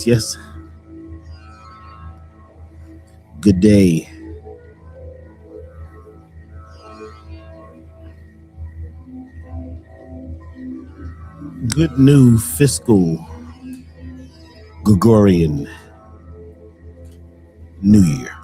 Yes. Good day. Good new fiscal Gregorian New Year.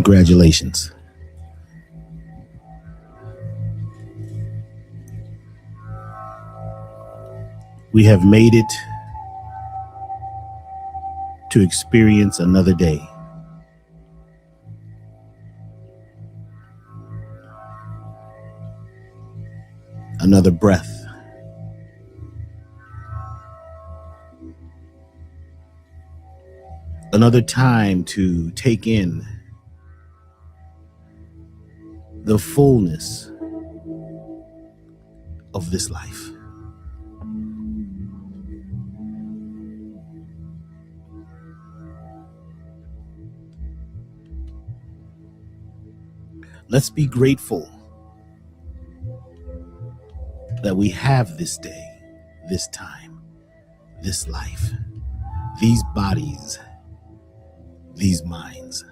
Congratulations. We have made it to experience another day. Another breath. Another time to take in the fullness of this life. Let's be grateful that we have this day, this time, this life, these bodies, these minds.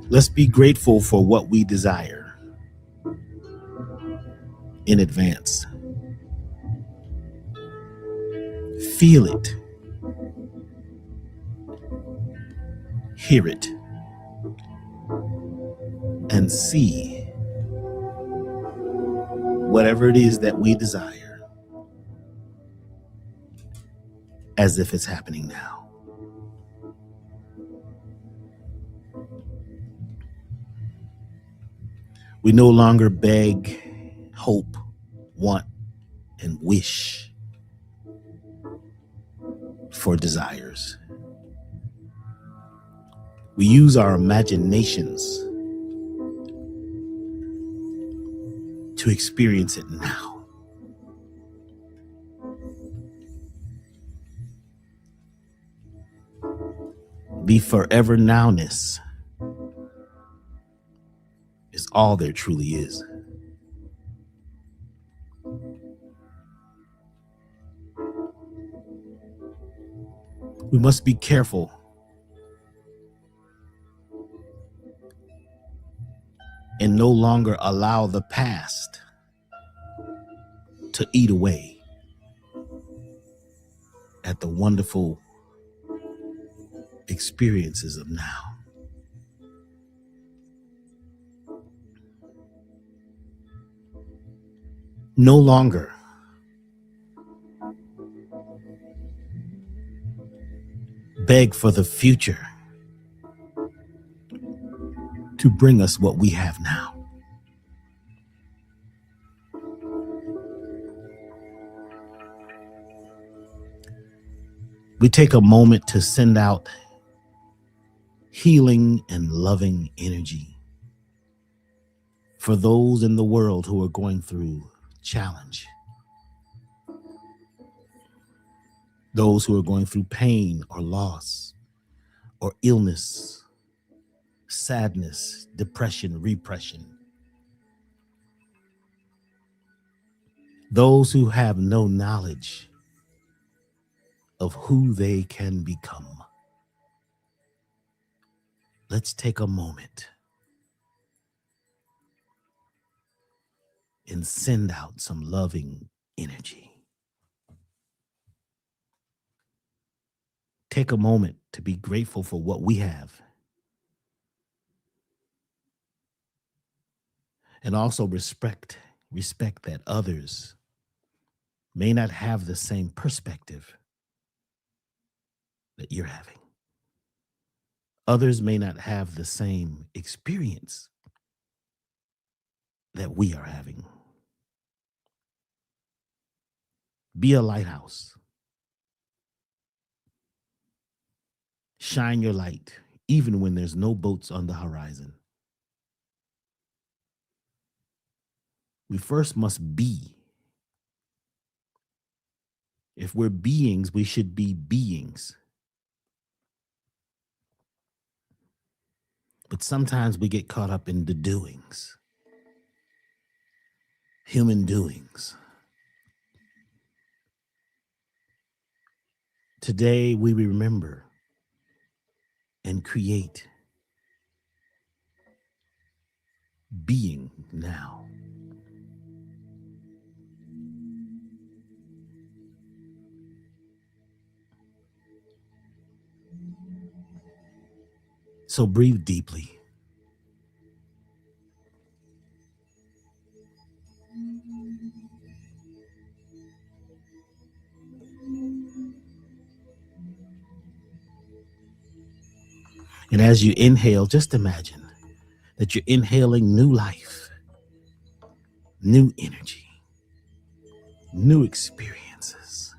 Let's be grateful for what we desire in advance. Feel it, hear it, and see whatever it is that we desire as if it's happening now. We no longer beg, hope, want, and wish for desires. We use our imaginations to experience it now. The forever nowness is all there truly is. We must be careful and no longer allow the past to eat away at the wonderful experiences of now. No longer beg for the future to bring us what we have now. We take a moment to send out healing and loving energy for those in the world who are going through challenge, those who are going through pain or loss or illness, sadness, depression, repression, those who have no knowledge of who they can become. Let's take a moment and send out some loving energy. Take a moment to be grateful for what we have. And also respect that others may not have the same perspective that you're having. Others may not have the same experience that we are having. Be a lighthouse. Shine your light, even when there's no boats on the horizon. We first must be. If we're beings, we should be beings. But sometimes we get caught up in the doings, human doings. Today, we remember and create being now. So breathe deeply. And as you inhale, just imagine that you're inhaling new life, new energy, new experiences.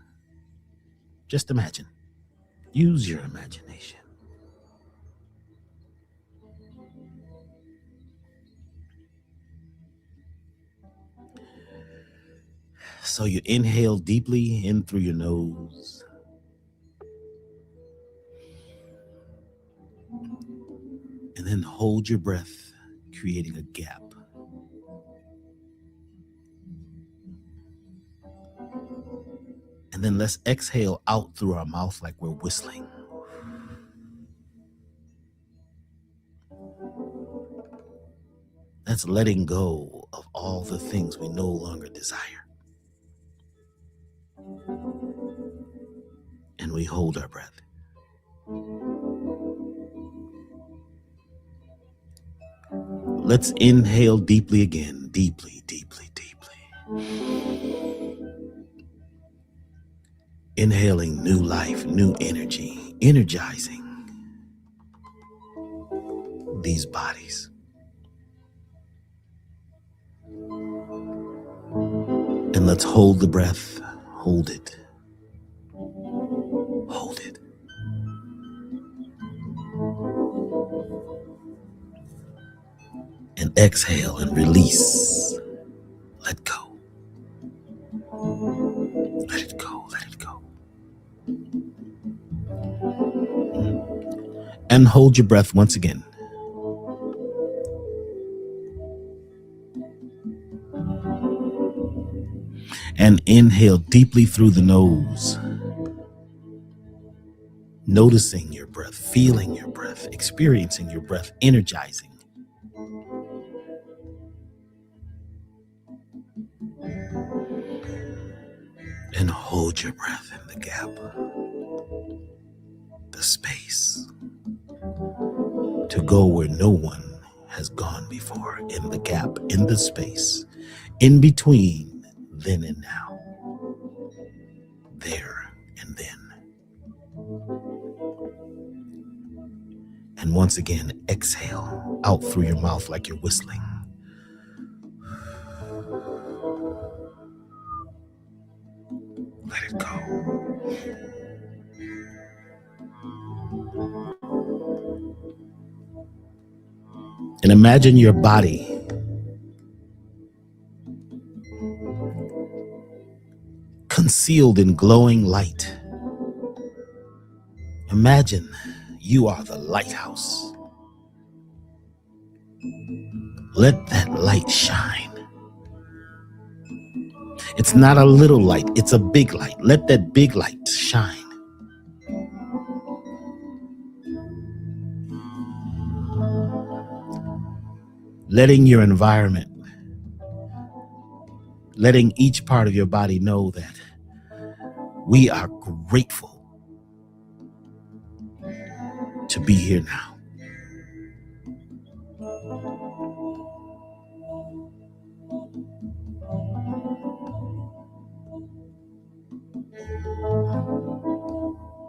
Just imagine. Use your imagination. So you inhale deeply in through your nose. And then hold your breath, creating a gap. And then let's exhale out through our mouth like we're whistling. That's letting go of all the things we no longer desire. And we hold our breath. Let's inhale deeply again. Deeply, deeply, deeply. Inhaling new life, new energy, energizing these bodies. And let's hold the breath. Hold it. Hold it. And exhale and release. Let go. Let it go. Let it go. And hold your breath once again. And inhale deeply through the nose. Noticing your breath, feeling your breath, experiencing your breath, energizing. And hold your breath in the gap, the space, to go where no one has gone before, in the gap, in the space, in between then and now, there and then. And once again, exhale out through your mouth like you're whistling. Let it go. And imagine your body concealed in glowing light. Imagine you are the lighthouse. Let that light shine. It's not a little light, it's a big light. Let that big light shine. Letting your environment, letting each part of your body know that we are grateful to be here now.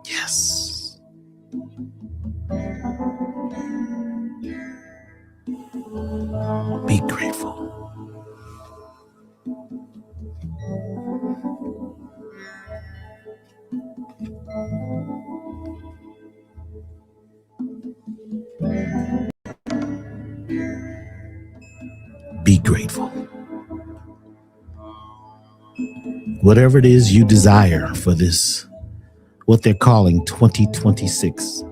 Yes. Be grateful. Be grateful. Whatever it is you desire for this, what they're calling 2026,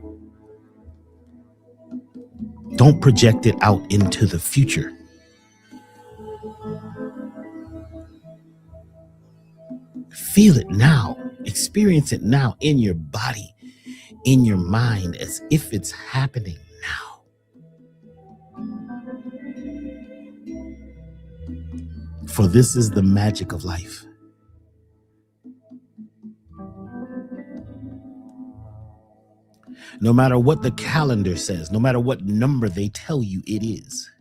don't project it out into the future. Feel it now. Experience it now in your body, in your mind, as if it's happening now. For this is the magic of life. No matter what the calendar says, no matter what number they tell you it is,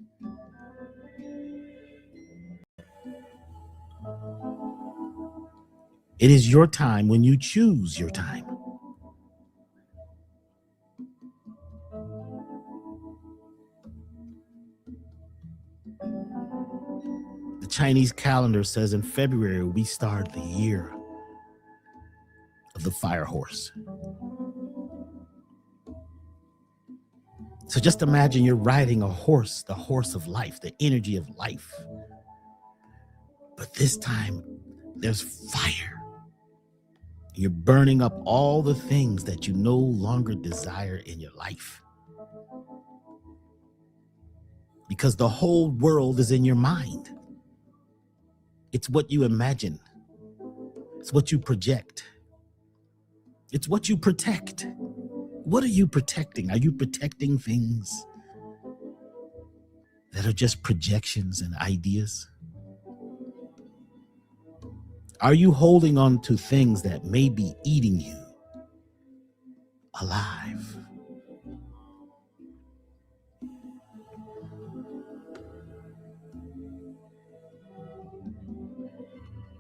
it is your time when you choose your time. Chinese calendar says in February we start the year of the fire horse. So just imagine you're riding a horse, the horse of life, the energy of life. But this time there's fire. You're burning up all the things that you no longer desire in your life. Because the whole world is in your mind. It's what you imagine. It's what you project. It's what you protect. What are you protecting? Are you protecting things that are just projections and ideas? Are you holding on to things that may be eating you alive?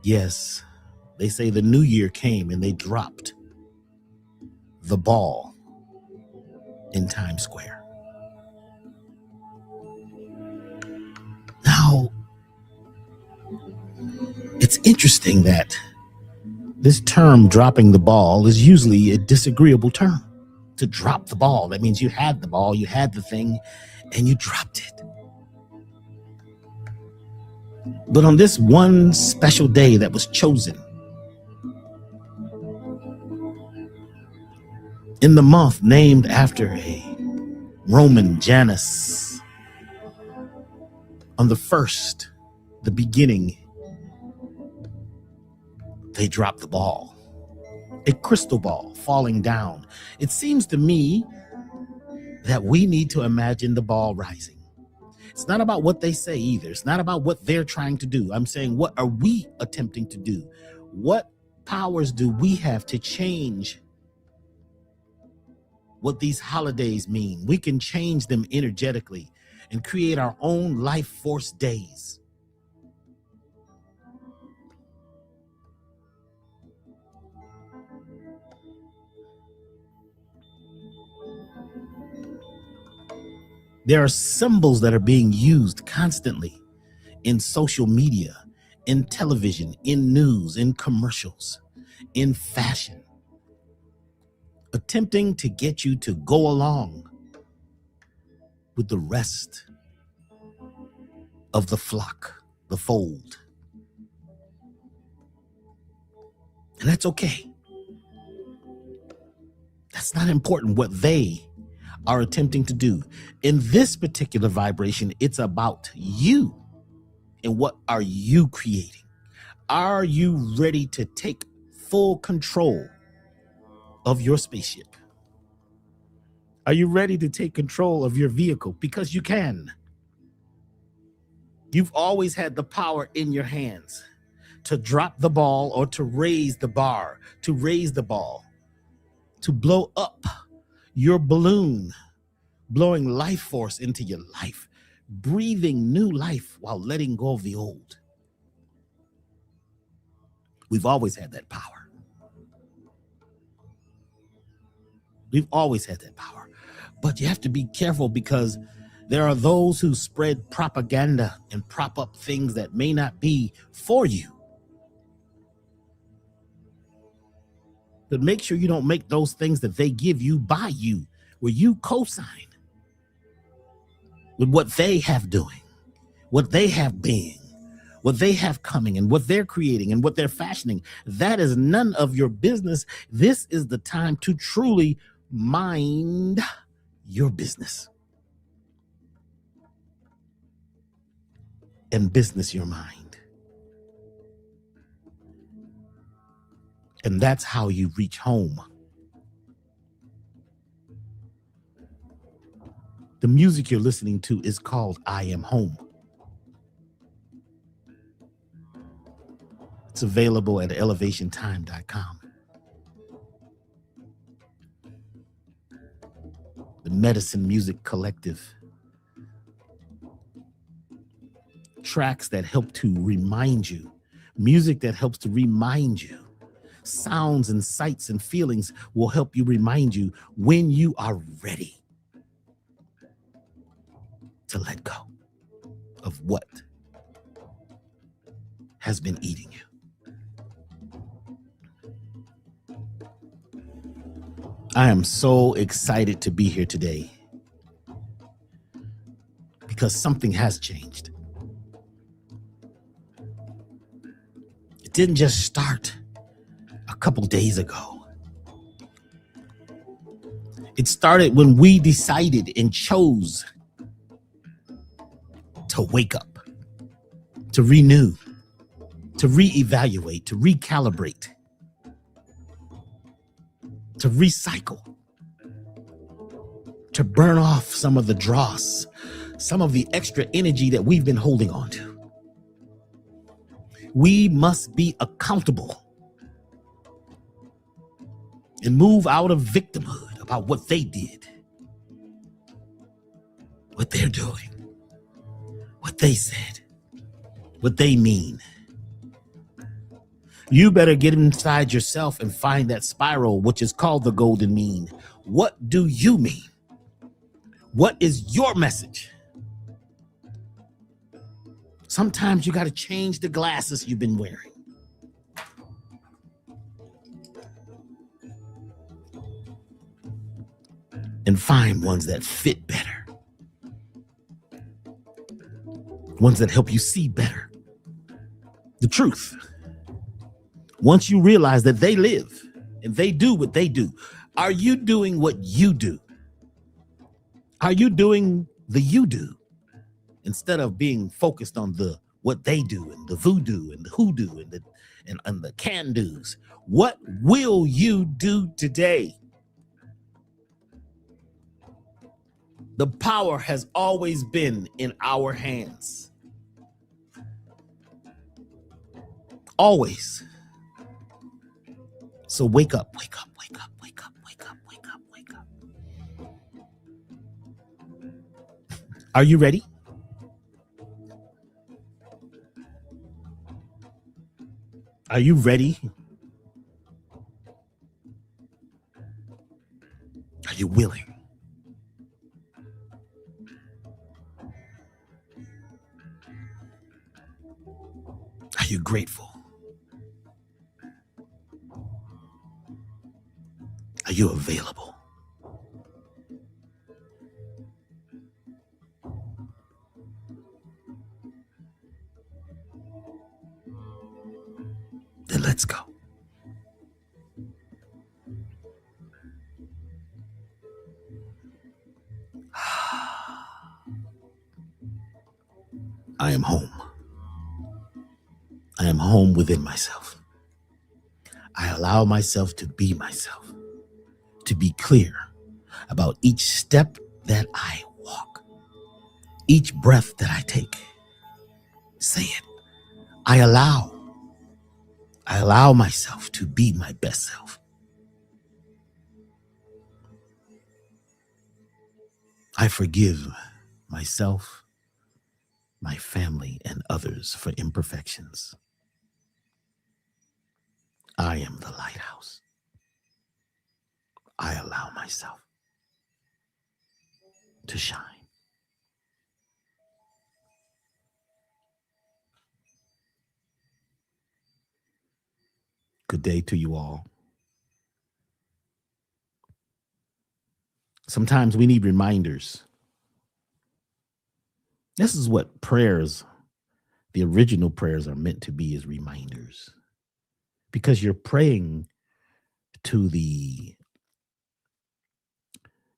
Yes, they say the new year came and they dropped the ball in Times Square. Now, it's interesting that this term dropping the ball is usually a disagreeable term. To drop the ball, that means you had the ball, you had the thing, and you dropped it. But on this one special day that was chosen, in the month named after a Roman Janus, on the first, the beginning, they dropped the ball. A crystal ball falling down. It seems to me that we need to imagine the ball rising. It's not about what they say either. It's not about what they're trying to do. I'm saying, what are we attempting to do? What powers do we have to change what these holidays mean? We can change them energetically and create our own life force days. There are symbols that are being used constantly in social media, in television, in news, in commercials, in fashion, attempting to get you to go along with the rest of the flock, the fold. And that's okay. That's not important what they are attempting to do. In this particular vibration, it's about you and what are you creating? Are you ready to take full control of your spaceship? Are you ready to take control of your vehicle? Because you can. You've always had the power in your hands to drop the ball or to raise the bar, to raise the ball, to blow up your balloon, blowing life force into your life, breathing new life while letting go of the old. We've always had that power. We've always had that power. But you have to be careful because there are those who spread propaganda and prop up things that may not be for you. But make sure you don't make those things that they give you by you, where you co-sign with what they have doing, what they have being, what they have coming, and what they're creating and what they're fashioning. That is none of your business. This is the time to truly mind your business and business your mind. And that's how you reach home. The music you're listening to is called I Am Home. It's available at elevationtime.com. The Medicine Music Collective. Tracks that help to remind you. Music that helps to remind you. Sounds and sights and feelings will help you remind you when you are ready to let go of what has been eating you. I am so excited to be here today because something has changed. It didn't just start a couple days ago. It started when we decided and chose to wake up, to renew, to reevaluate, to recalibrate, to recycle, to burn off some of the dross, some of the extra energy that we've been holding on to. We must be accountable and move out of victimhood about what they did, what they're doing, what they said, what they mean. You better get inside yourself and find that spiral, which is called the golden mean. What do you mean? What is your message? Sometimes you got to change the glasses you've been wearing. And find ones that fit better. Ones that help you see better. The truth. Once you realize that they live and they do what they do, are you doing what you do? Are you doing the you do instead of being focused on the what they do and the voodoo and the hoodoo and the can do's? What will you do today? The power has always been in our hands. Always. So wake up, wake up, wake up, wake up, wake up, wake up, wake up. Are you ready? Are you ready? Are you willing? Are you grateful? Are you available? Then let's go. I am home. I am home within myself. I allow myself to be myself, to be clear about each step that I walk, each breath that I take. Say it. I allow myself to be my best self. I forgive myself, my family, and others for imperfections. I am the lighthouse. I allow myself to shine. Good day to you all. Sometimes we need reminders. This is what prayers, the original prayers, are meant to be, as reminders. Because you're praying to the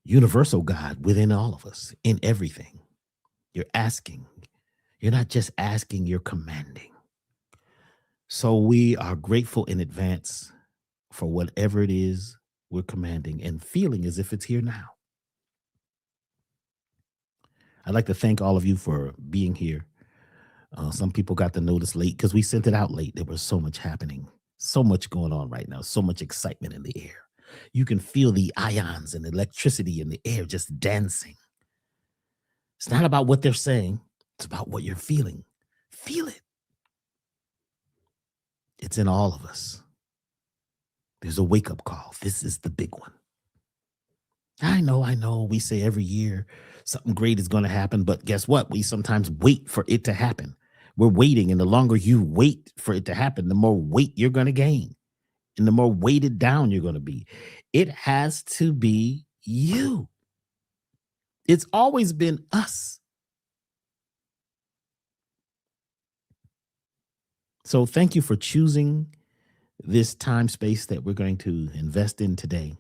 universal God within all of us, in everything. You're asking. You're not just asking, you're commanding. So we are grateful in advance for whatever it is we're commanding and feeling as if it's here now. I'd like to thank all of you for being here. Some people got the notice late because we sent it out late. There was so much happening, so much going on right now, so much excitement in the air. You can feel the ions and electricity in the air just dancing. It's not about what they're saying. It's about what you're feeling. Feel it. It's in all of us. There's a wake-up call. This is the big one. I know. We say every year something great is going to happen, but guess what? We sometimes wait for it to happen. We're waiting, and the longer you wait for it to happen, the more weight you're going to gain, and the more weighted down you're going to be. It has to be you. It's always been us. So thank you for choosing this time space that we're going to invest in today.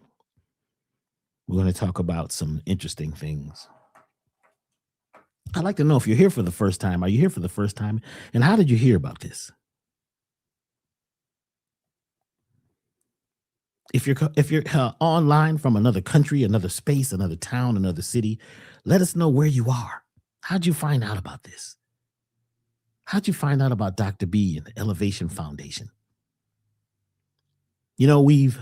We're going to talk about some interesting things. I'd like to know if you're here for the first time. Are you here for the first time? And how did you hear about this? If you're online from another country, another space, another town, another city, let us know where you are. How'd you find out about this? How'd you find out about Dr. B and the Elevation Foundation? You know, we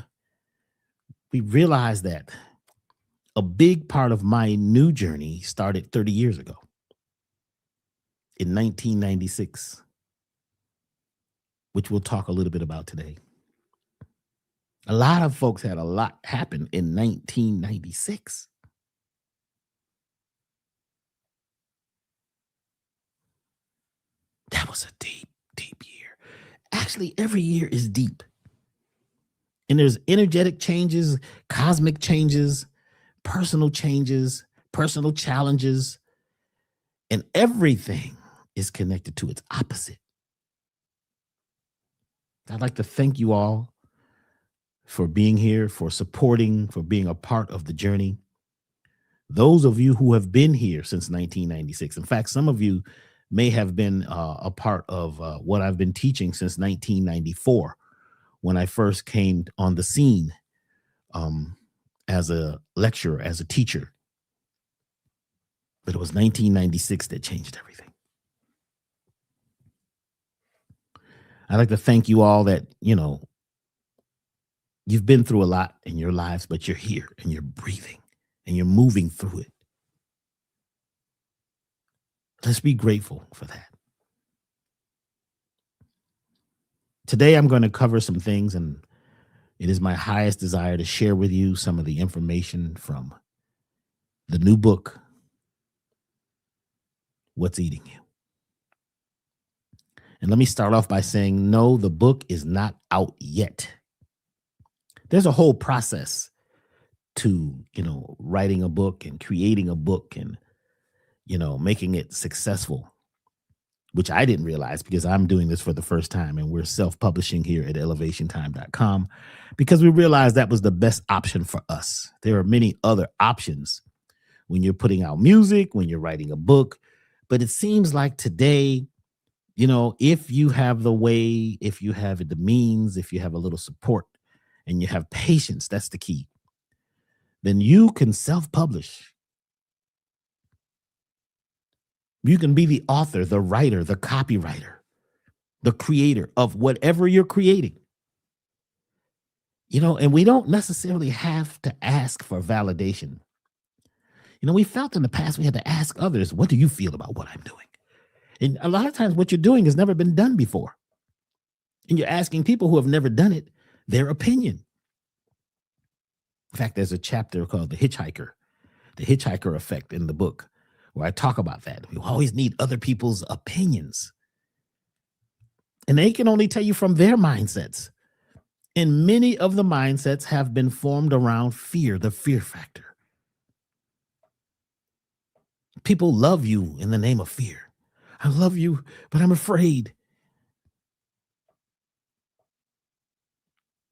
realized that a big part of my new journey started 30 years ago in 1996, which we'll talk a little bit about today. A lot of folks had a lot happen in 1996. That was a deep, deep year. Actually, every year is deep. And there's energetic changes, cosmic changes, personal challenges, and everything is connected to its opposite. I'd like to thank you all for being here, for supporting, for being a part of the journey. Those of you who have been here since 1996, in fact, some of you may have been a part of what I've been teaching since 1994, when I first came on the scene as a lecturer, as a teacher. But it was 1996 that changed everything. I'd like to thank you all that, you've been through a lot in your lives, but you're here and you're breathing and you're moving through it. Let's be grateful for that. Today, I'm going to cover some things, and it is my highest desire to share with you some of the information from the new book, What's Eating You. And let me start off by saying, no, the book is not out yet. There's a whole process to, writing a book and creating a book and, making it successful, which I didn't realize because I'm doing this for the first time, and we're self-publishing here at elevationtime.com because we realized that was the best option for us. There are many other options when you're putting out music, when you're writing a book, but it seems like today, if you have the way, if you have the means, if you have a little support and you have patience, that's the key, then you can self-publish. You can be the author, the writer, the copywriter, the creator of whatever you're creating. And we don't necessarily have to ask for validation. We felt in the past we had to ask others, what do you feel about what I'm doing? And a lot of times what you're doing has never been done before. And you're asking people who have never done it their opinion. In fact, there's a chapter called the hitchhiker effect in the book, where I talk about that. We always need other people's opinions. And they can only tell you from their mindsets. And many of the mindsets have been formed around fear, the fear factor. People love you in the name of fear. I love you, but I'm afraid.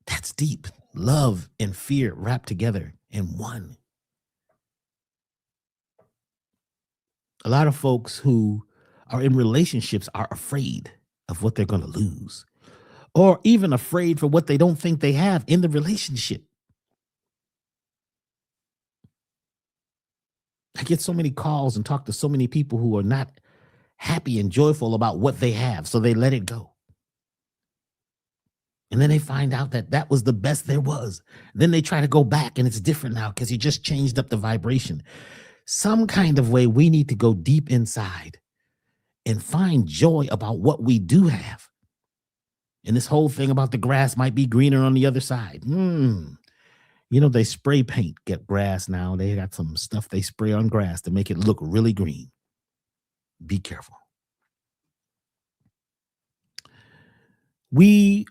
That's deep. Love and fear wrapped together in one. A lot of folks who are in relationships are afraid of what they're going to lose, or even afraid for what they don't think they have in the relationship. I get so many calls and talk to so many people who are not happy and joyful about what they have, so they let it go. And then they find out that that was the best there was. Then they try to go back and it's different now because you just changed up the vibration. Some kind of way we need to go deep inside and find joy about what we do have. And this whole thing about the grass might be greener on the other side. They spray paint, get grass now. They got some stuff they spray on grass to make it look really green. Be careful. We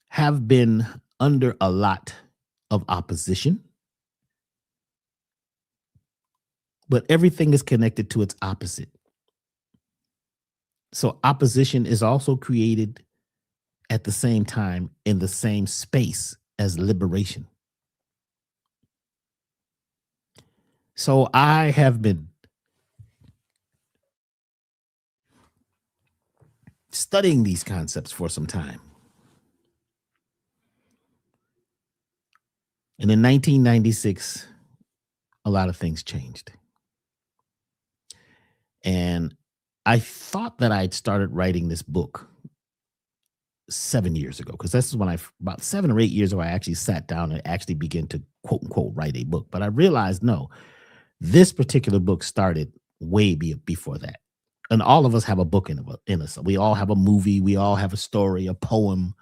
have been under a lot of opposition, but everything is connected to its opposite. So opposition is also created at the same time in the same space as liberation. So I have been studying these concepts for some time. And in 1996, a lot of things changed. And I thought that I'd started writing this book 7 years ago, because that's when about 7 or 8 years ago, I actually sat down and actually began to quote unquote write a book. But I realized, no, this particular book started way before that. And all of us have a book in us. We all have a movie. We all have a story, a poem.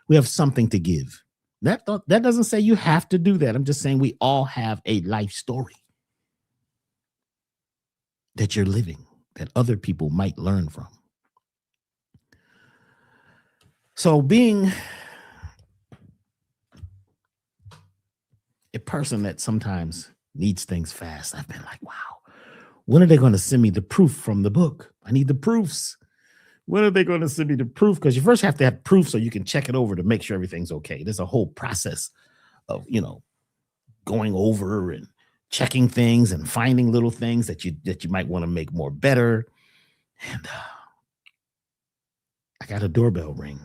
We have something to give. That doesn't say you have to do that. I'm just saying we all have a life story that you're living, that other people might learn from. So being a person that sometimes needs things fast, I've been like, wow, when are they going to send me the proof from the book? I need the proofs. When are they going to send me the proof? Because you first have to have proof so you can check it over to make sure everything's okay. There's a whole process of, going over and checking things and finding little things that you might want to make more better. And I got a doorbell ring.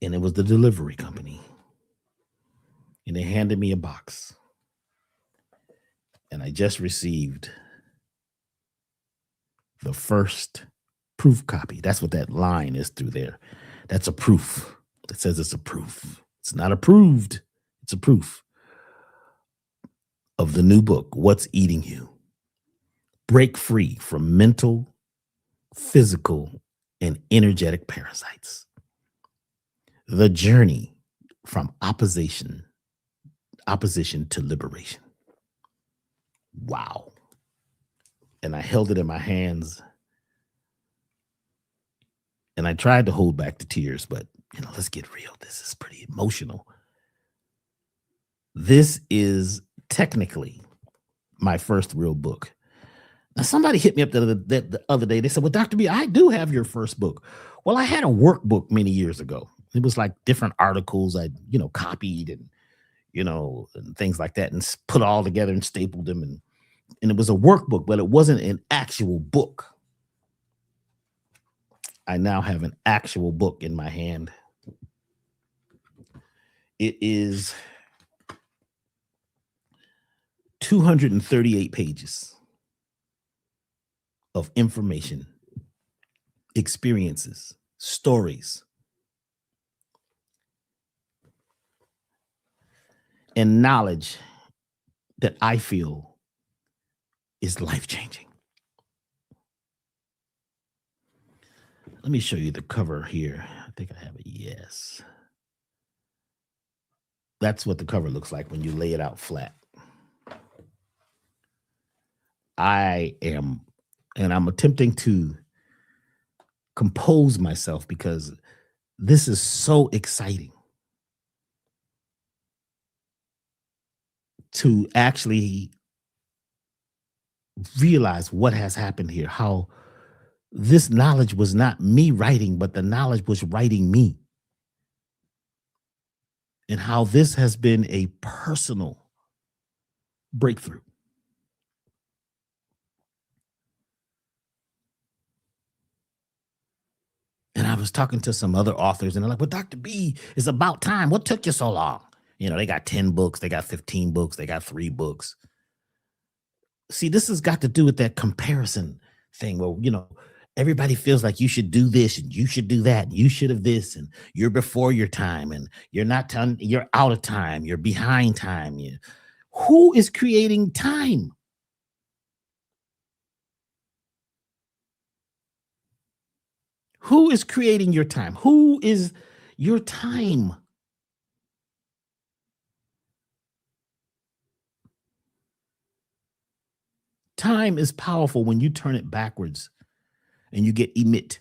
And it was the delivery company. And they handed me a box. And I just received the first proof copy. That's what that line is through there. That's a proof. It says it's a proof. It's not approved. It's a proof of the new book, What's Eating You? Break free from mental, physical, and energetic parasites. The journey from opposition to liberation. Wow. And I held it in my hands. And I tried to hold back the tears, but let's get real. This is pretty emotional. This is technically my first real book. Now, somebody hit me up the other day. They said, well, Dr. B, I do have your first book. Well, I had a workbook many years ago. It was like different articles I, copied and, and things like that, and put all together and stapled them. And it was a workbook, but it wasn't an actual book. I now have an actual book in my hand. It is 238 pages of information, experiences, stories, and knowledge that I feel is life-changing. Let me show you the cover here. I think I have it. Yes. That's what the cover looks like when you lay it out flat. I'm attempting to compose myself because this is so exciting to actually realize what has happened here, how this knowledge was not me writing, but the knowledge was writing me. And how this has been a personal breakthrough. And I was talking to some other authors, and they're like, well, Dr. B, it's about time. What took you so long? They got 10 books, they got 15 books, they got 3 books. See, this has got to do with that comparison thing where, everybody feels like you should do this and you should do that. And you should have this, and you're before your time, and you're out of time. You're behind time. Who is creating time? Who is creating your time? Who is your time? Time is powerful when you turn it backwards and you get emit.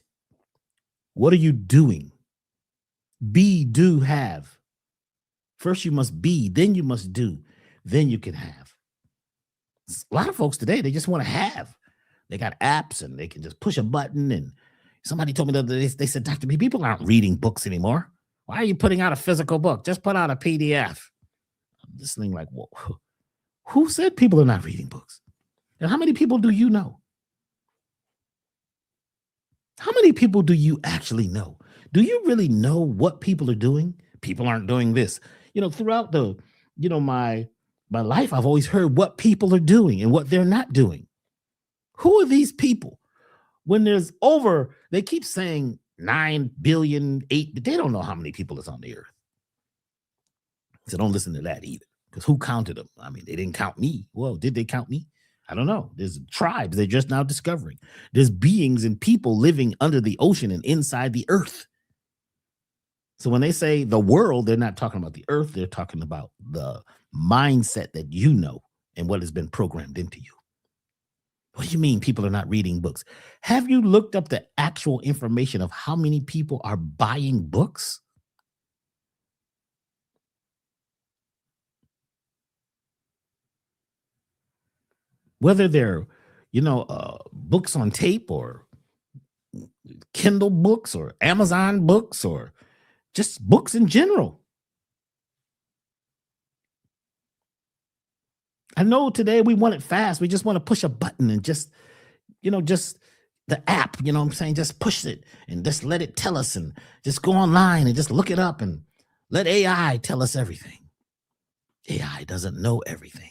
What are you doing? Be, do, have. First you must be, then you must do, then you can have. A lot of folks today, they just want to have. They got apps and they can just push a button. And somebody told me the other day, they said, Dr. B, people aren't reading books anymore. Why are you putting out a physical book? Just put out a PDF. I'm listening like, whoa, who said people are not reading books? And how many people do you know? How many people do you actually know? Do you really know what people are doing? People aren't doing this. Throughout my life, I've always heard what people are doing and what they're not doing. Who are these people? When they keep saying 9 billion, 8, but they don't know how many people is on the earth. So don't listen to that either, because who counted them? I mean, they didn't count me. Well, did they count me? I don't know. There's tribes they're just now discovering. There's beings and people living under the ocean and inside the earth. So when they say the world, they're not talking about the earth. They're talking about the mindset that you know and what has been programmed into you. What do you mean people are not reading books? Have you looked up the actual information of how many people are buying books? Whether they're, books on tape or Kindle books or Amazon books or just books in general. I know today we want it fast. We just want to push a button and just the app, what I'm saying? Just push it and just let it tell us and just go online and just look it up and let AI tell us everything. AI doesn't know everything.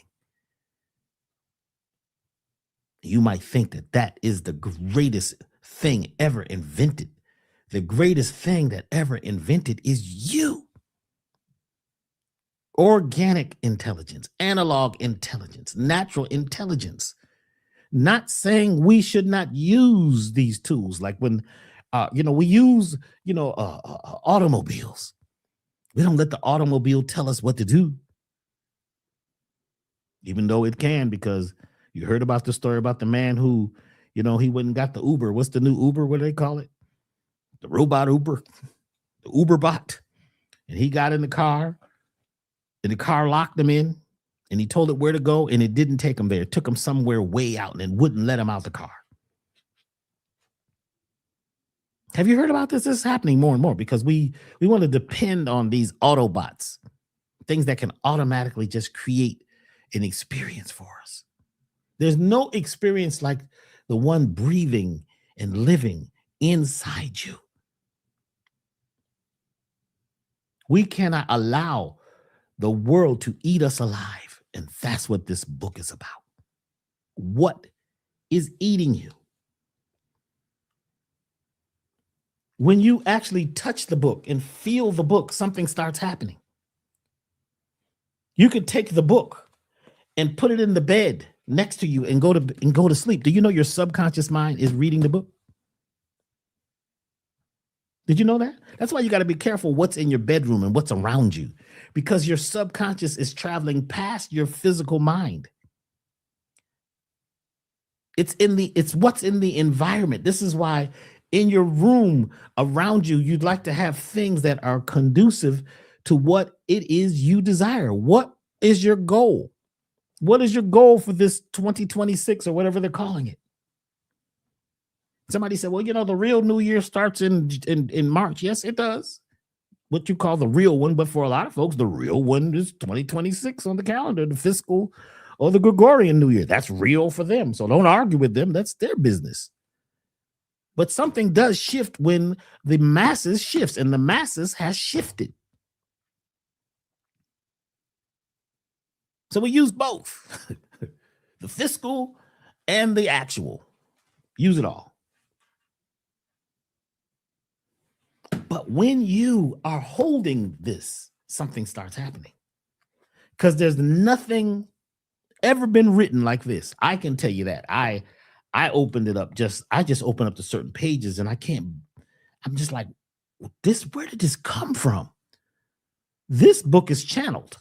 You might think that that is the greatest thing ever invented. The greatest thing that ever invented is you. Organic intelligence, analog intelligence, natural intelligence. Not saying we should not use these tools. Like when, we use, automobiles. We don't let the automobile tell us what to do. Even though it can, because you heard about the story about the man who, he went and got the Uber. What's the new Uber? What do they call it? The robot Uber, the Uber bot. And he got in the car and the car locked him in and he told it where to go and it didn't take him there. It took him somewhere way out and it wouldn't let him out the car. Have you heard about this? This is happening more and more because we want to depend on these Autobots, things that can automatically just create an experience for us. There's no experience like the one breathing and living inside you. We cannot allow the world to eat us alive. And that's what this book is about. What is eating you? When you actually touch the book and feel the book, something starts happening. You could take the book and put it in the bed next to you and go to sleep. Do you know your subconscious mind is reading the book? Did you know that? That's why you got to be careful what's in your bedroom and what's around you, because your subconscious is traveling past your physical mind. It's what's in the environment. This is why in your room around you, you'd like to have things that are conducive to what it is you desire. What is your goal? What is your goal for this 2026 or whatever they're calling it? Somebody said, well, the real New Year starts in March. Yes, it does. What you call the real one. But for a lot of folks, the real one is 2026 on the calendar, the fiscal or the Gregorian New Year. That's real for them. So don't argue with them. That's their business. But something does shift when the masses shifts, and the masses has shifted. So we use both, the fiscal and the actual. Use it all. But when you are holding this, something starts happening. Because there's nothing ever been written like this. I can tell you that. I opened it up. I just opened up to certain pages and I'm just like, where did this come from? This book is channeled.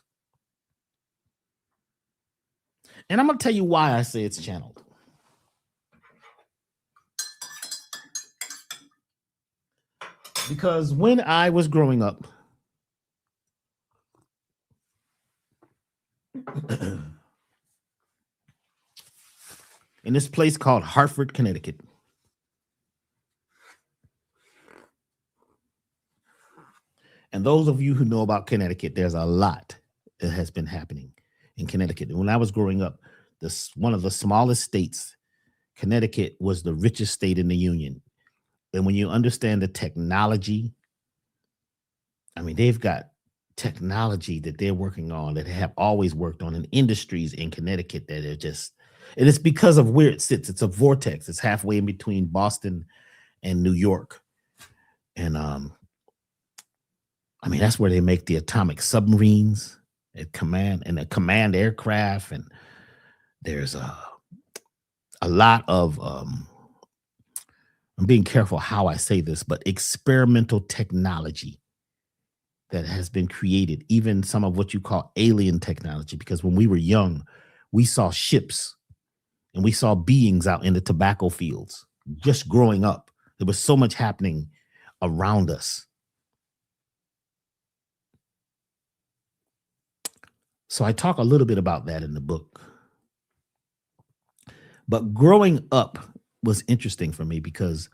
And I'm going to tell you why I say it's channeled. Because when I was growing up, in this place called Hartford, Connecticut, and those of you who know about Connecticut, there's a lot that has been happening in Connecticut. And when I was growing up, this one of the smallest states, Connecticut was the richest state in the union. And when you understand the technology, I mean, they've got technology that they're working on that have always worked on in industries in Connecticut that are just, and it's because of where it sits. It's a vortex. It's halfway in between Boston and New York. And I mean, that's where they make the atomic submarines at command and the command aircraft. And there's a lot of I'm being careful how I say this, but experimental technology that has been created, even some of what you call alien technology, because when we were young, we saw ships and we saw beings out in the tobacco fields just growing up. There was so much happening around us. So I talk a little bit about that in the book. But growing up was interesting for me because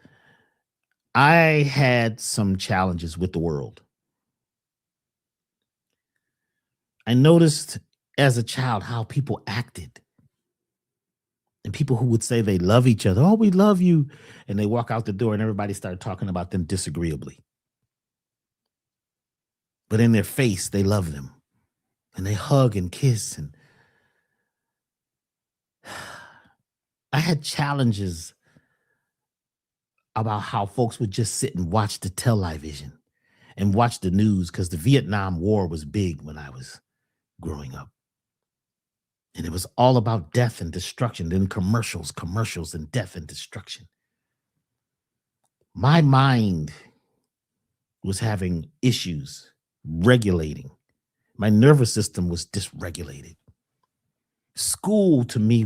I had some challenges with the world. I noticed as a child how people acted and people who would say they love each other. Oh, we love you. And they walk out the door and everybody started talking about them disagreeably. But in their face, they love them and they hug and kiss. And I had challenges about how folks would just sit and watch the television and watch the news because the Vietnam War was big when I was growing up. And it was all about death and destruction. Then commercials, and death and destruction. My mind was having issues regulating. My nervous system was dysregulated. School to me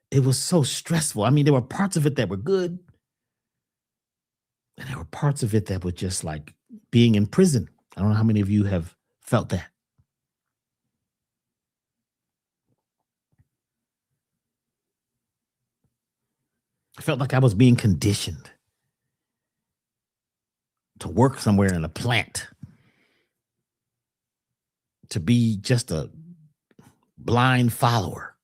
it was so stressful. I mean, there were parts of it that were good. And there were parts of it that were just like being in prison. I don't know how many of you have felt that. I felt like I was being conditioned to work somewhere in a plant, to be just a blind follower.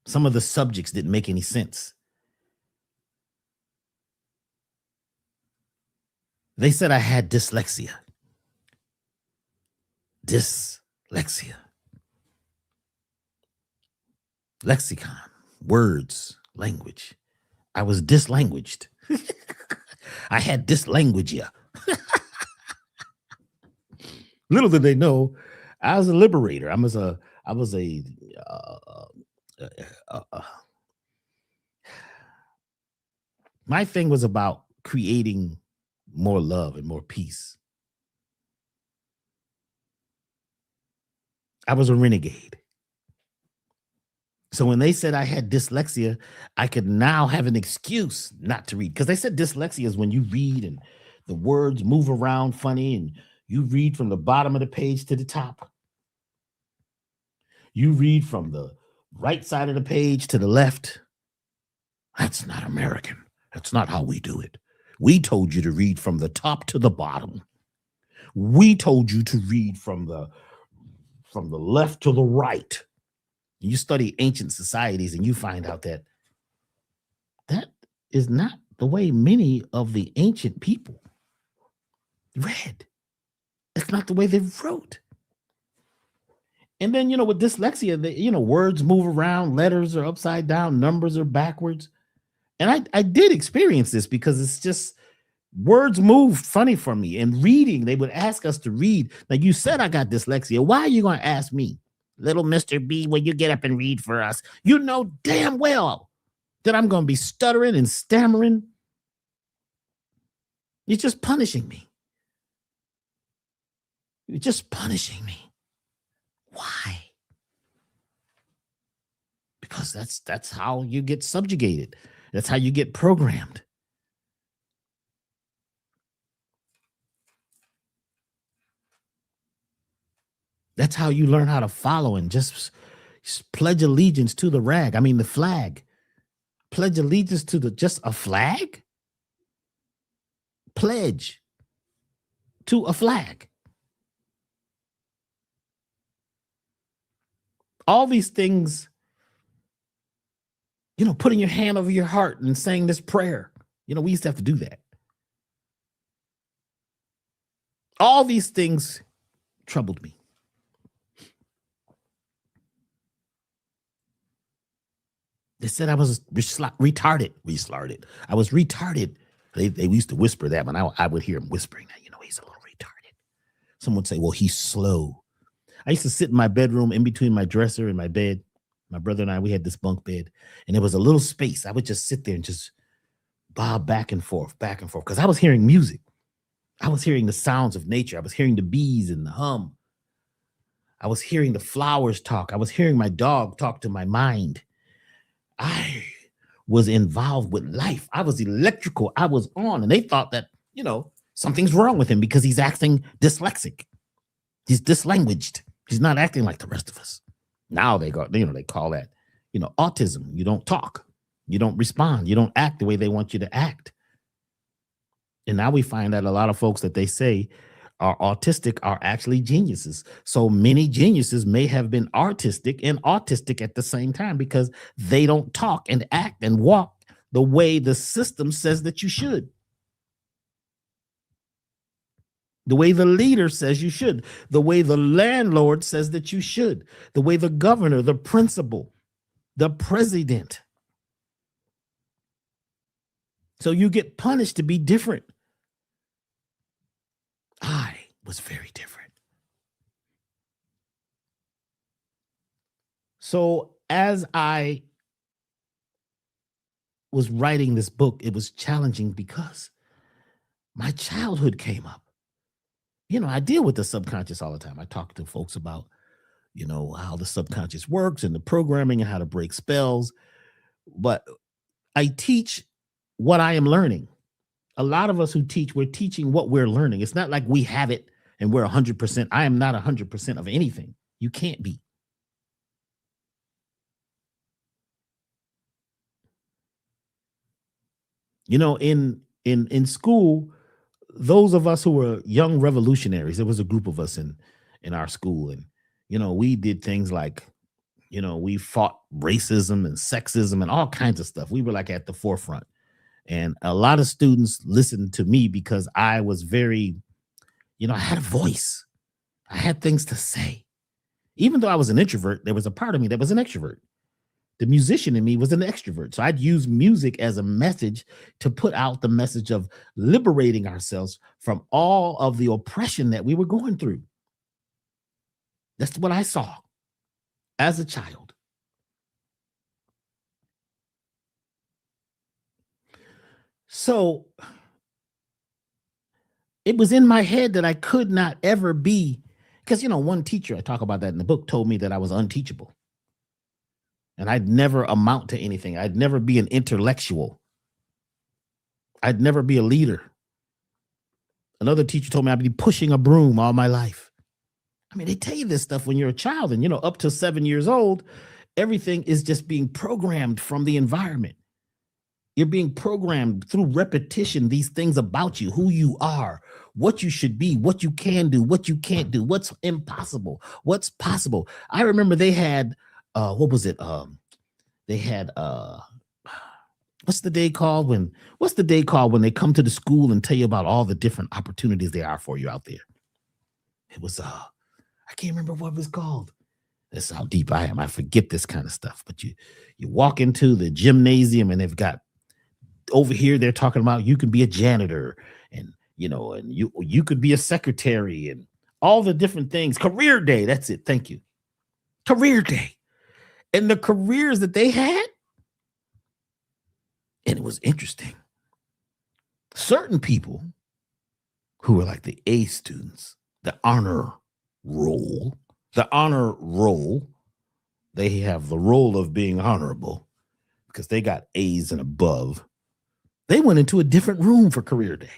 Some of the subjects didn't make any sense. They said I had dyslexia. Dyslexia. Lexicon, words, language. I was dislanguaged. I had dyslanguagia. Little did they know, I was a liberator. I was a my thing was about creating more love and more peace. I was a renegade. So when they said I had dyslexia, I could now have an excuse not to read. Because they said dyslexia is when you read and the words move around funny and you read from the bottom of the page to the top. You read from the right side of the page to the left. That's not American. That's not how we do it. We told you to read from the top to the bottom. We told you to read from the left to the right. You study ancient societies and you find out that is not the way many of the ancient people read. It's not the way they wrote. And then, with dyslexia, words move around, letters are upside down, numbers are backwards. And I did experience this because it's just words move funny for me. And reading, they would ask us to read. Like you said, I got dyslexia. Why are you going to ask me? Little Mr. B, will you get up and read for us? You know damn well that I'm going to be stuttering and stammering. You're just punishing me. You're just punishing me. Why? Because that's how you get subjugated. That's how you get programmed. That's how you learn how to follow and just pledge allegiance to the the flag. Pledge allegiance to just a flag? Pledge to a flag. All these things, putting your hand over your heart and saying this prayer. We used to have to do that. All these things troubled me. They said I was retarded. I was retarded. They used to whisper that, but I would hear them whispering that, he's a little retarded. Someone would say, well, he's slow. I used to sit in my bedroom in between my dresser and my bed. My brother and I, we had this bunk bed, and there was a little space. I would just sit there and just bob back and forth, because I was hearing music. I was hearing the sounds of nature. I was hearing the bees and the hum. I was hearing the flowers talk. I was hearing my dog talk to my mind. I was involved with life. I was electrical. I was on, and they thought that, something's wrong with him because he's acting dyslexic. He's dislanguaged. He's not acting like the rest of us. Now they call that, autism. You don't talk. You don't respond. You don't act the way they want you to act. And now we find that a lot of folks that they say are autistic are actually geniuses. So many geniuses may have been artistic and autistic at the same time because they don't talk and act and walk the way the system says that you should. The way the leader says you should, the way the landlord says that you should, the way the governor, the principal, the president. So you get punished to be different. I was very different. So as I was writing this book, it was challenging because my childhood came up. I deal with the subconscious all the time. I talk to folks about, how the subconscious works and the programming and how to break spells. But I teach what I am learning. A lot of us who teach, we're teaching what we're learning. It's not like we have it and we're 100%. I am not 100% of anything. You can't be. In school, those of us who were young revolutionaries, there was a group of us in our school, and we did things like, we fought racism and sexism and all kinds of stuff. We were like at the forefront, and a lot of students listened to me because I was very, I had a voice. I had things to say. Even though I was an introvert, there was a part of me that was an extrovert. The musician in me was an extrovert. So I'd use music as a message to put out the message of liberating ourselves from all of the oppression that we were going through. That's what I saw as a child. So it was in my head that I could not ever be, because, one teacher, I talk about that in the book, told me that I was unteachable. And I'd never amount to anything. I'd never be an intellectual. I'd never be a leader. Another teacher told me I'd be pushing a broom all my life. They tell you this stuff when you're a child, and, up to 7 years old, everything is just being programmed from the environment. You're being programmed through repetition, these things about you, who you are, what you should be, what you can do, what you can't do, what's impossible, what's possible. I remember they had, what was it? They had, what's the day called when they come to the school and tell you about all the different opportunities there are for you out there? It was, I can't remember what it was called. That's how deep I am. I forget this kind of stuff. But you walk into the gymnasium and they've got, over here they're talking about you can be a janitor, and and you could be a secretary, and all the different things. Career day, that's it. Thank you. Career day. And the careers that they had, and it was interesting. Certain people who were like the A students, the honor roll, they have the role of being honorable because they got A's and above. They went into a different room for career day.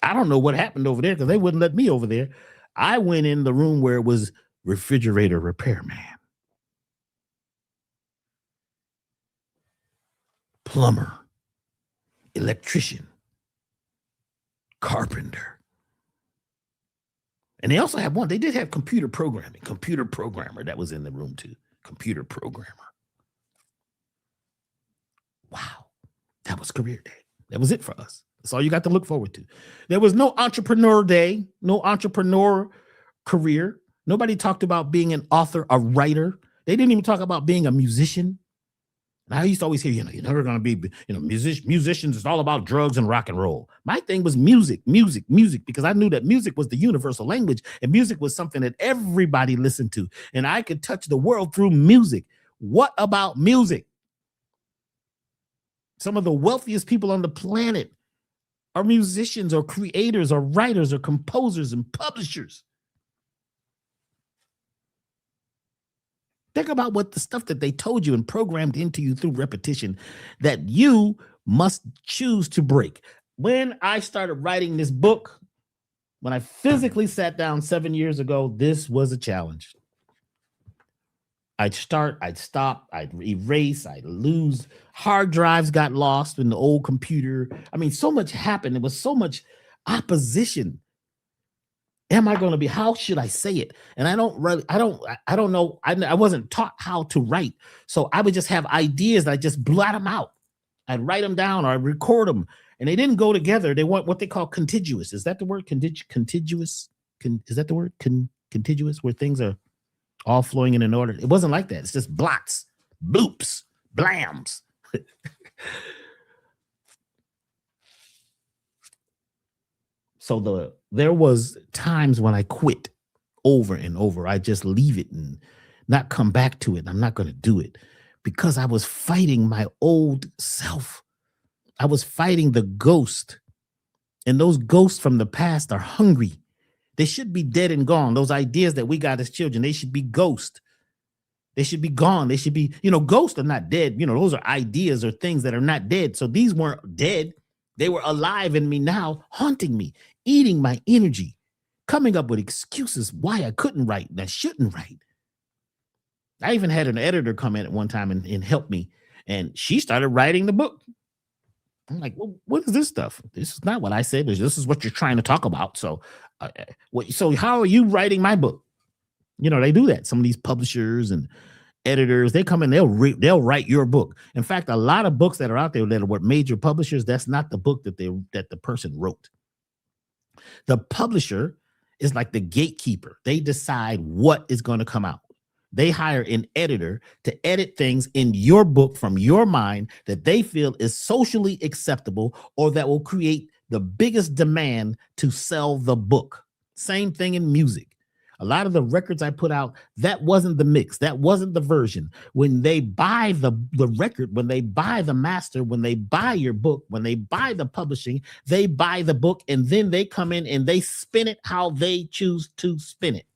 I don't know what happened over there because they wouldn't let me over there. I went in the room where it was refrigerator repairman, plumber, electrician, carpenter. And they also have one, they did have computer programmer that was in the room too. Computer programmer. Wow. That was career day. That was it for us. That's all you got to look forward to. There was no entrepreneur day, no entrepreneur career. Nobody talked about being an author, a writer. They didn't even talk about being a musician. And I used to always hear, you're never going to be, musicians, it's all about drugs and rock and roll. My thing was music, because I knew that music was the universal language and music was something that everybody listened to. And I could touch the world through music. What about music? Some of the wealthiest people on the planet are musicians or creators or writers or composers and publishers. Think about what the stuff that they told you and programmed into you through repetition that you must choose to break. When I started writing this book, when I physically sat down 7 years ago, this was a challenge. I'd start, I'd stop, I'd erase, I'd lose. Hard drives got lost in the old computer. I mean, so much happened. There was so much opposition. Am I going to be, how should I say it? And I don't know. I wasn't taught how to write. So I would just have ideas that I just blot them out. I'd write them down or I'd record them. And they didn't go together. They want what they call contiguous. Is that the word? Contiguous? Is that the word? Contiguous, where things are all flowing in an order. It wasn't like that. It's just blots, bloops, blams. So there was times when I quit over and over. I just leave it and not come back to it. I'm not going to do it because I was fighting my old self. I was fighting the ghost. And those ghosts from the past are hungry. They should be dead and gone. Those ideas that we got as children, they should be ghost. They should be gone. They should be, ghosts are not dead. Those are ideas or things that are not dead. So these weren't dead. They were alive in me now, haunting me, eating my energy, coming up with excuses why I couldn't write and I shouldn't write. I even had an editor come in at one time and help me. And she started writing the book. I'm like, well, what is this stuff? This is not what I said. This is what you're trying to talk about. So how are you writing my book? They do that. Some of these publishers and editors, they come in, they'll write your book. In fact, a lot of books that are out there that are major publishers, that's not the book that the person wrote. The publisher is like the gatekeeper. They decide what is going to come out. They hire an editor to edit things in your book from your mind that they feel is socially acceptable or that will create the biggest demand to sell the book. Same thing in music. A lot of the records I put out, that wasn't the mix. That wasn't the version. When they buy the record, when they buy the master, when they buy your book, when they buy the publishing, they buy the book and then they come in and they spin it how they choose to spin it.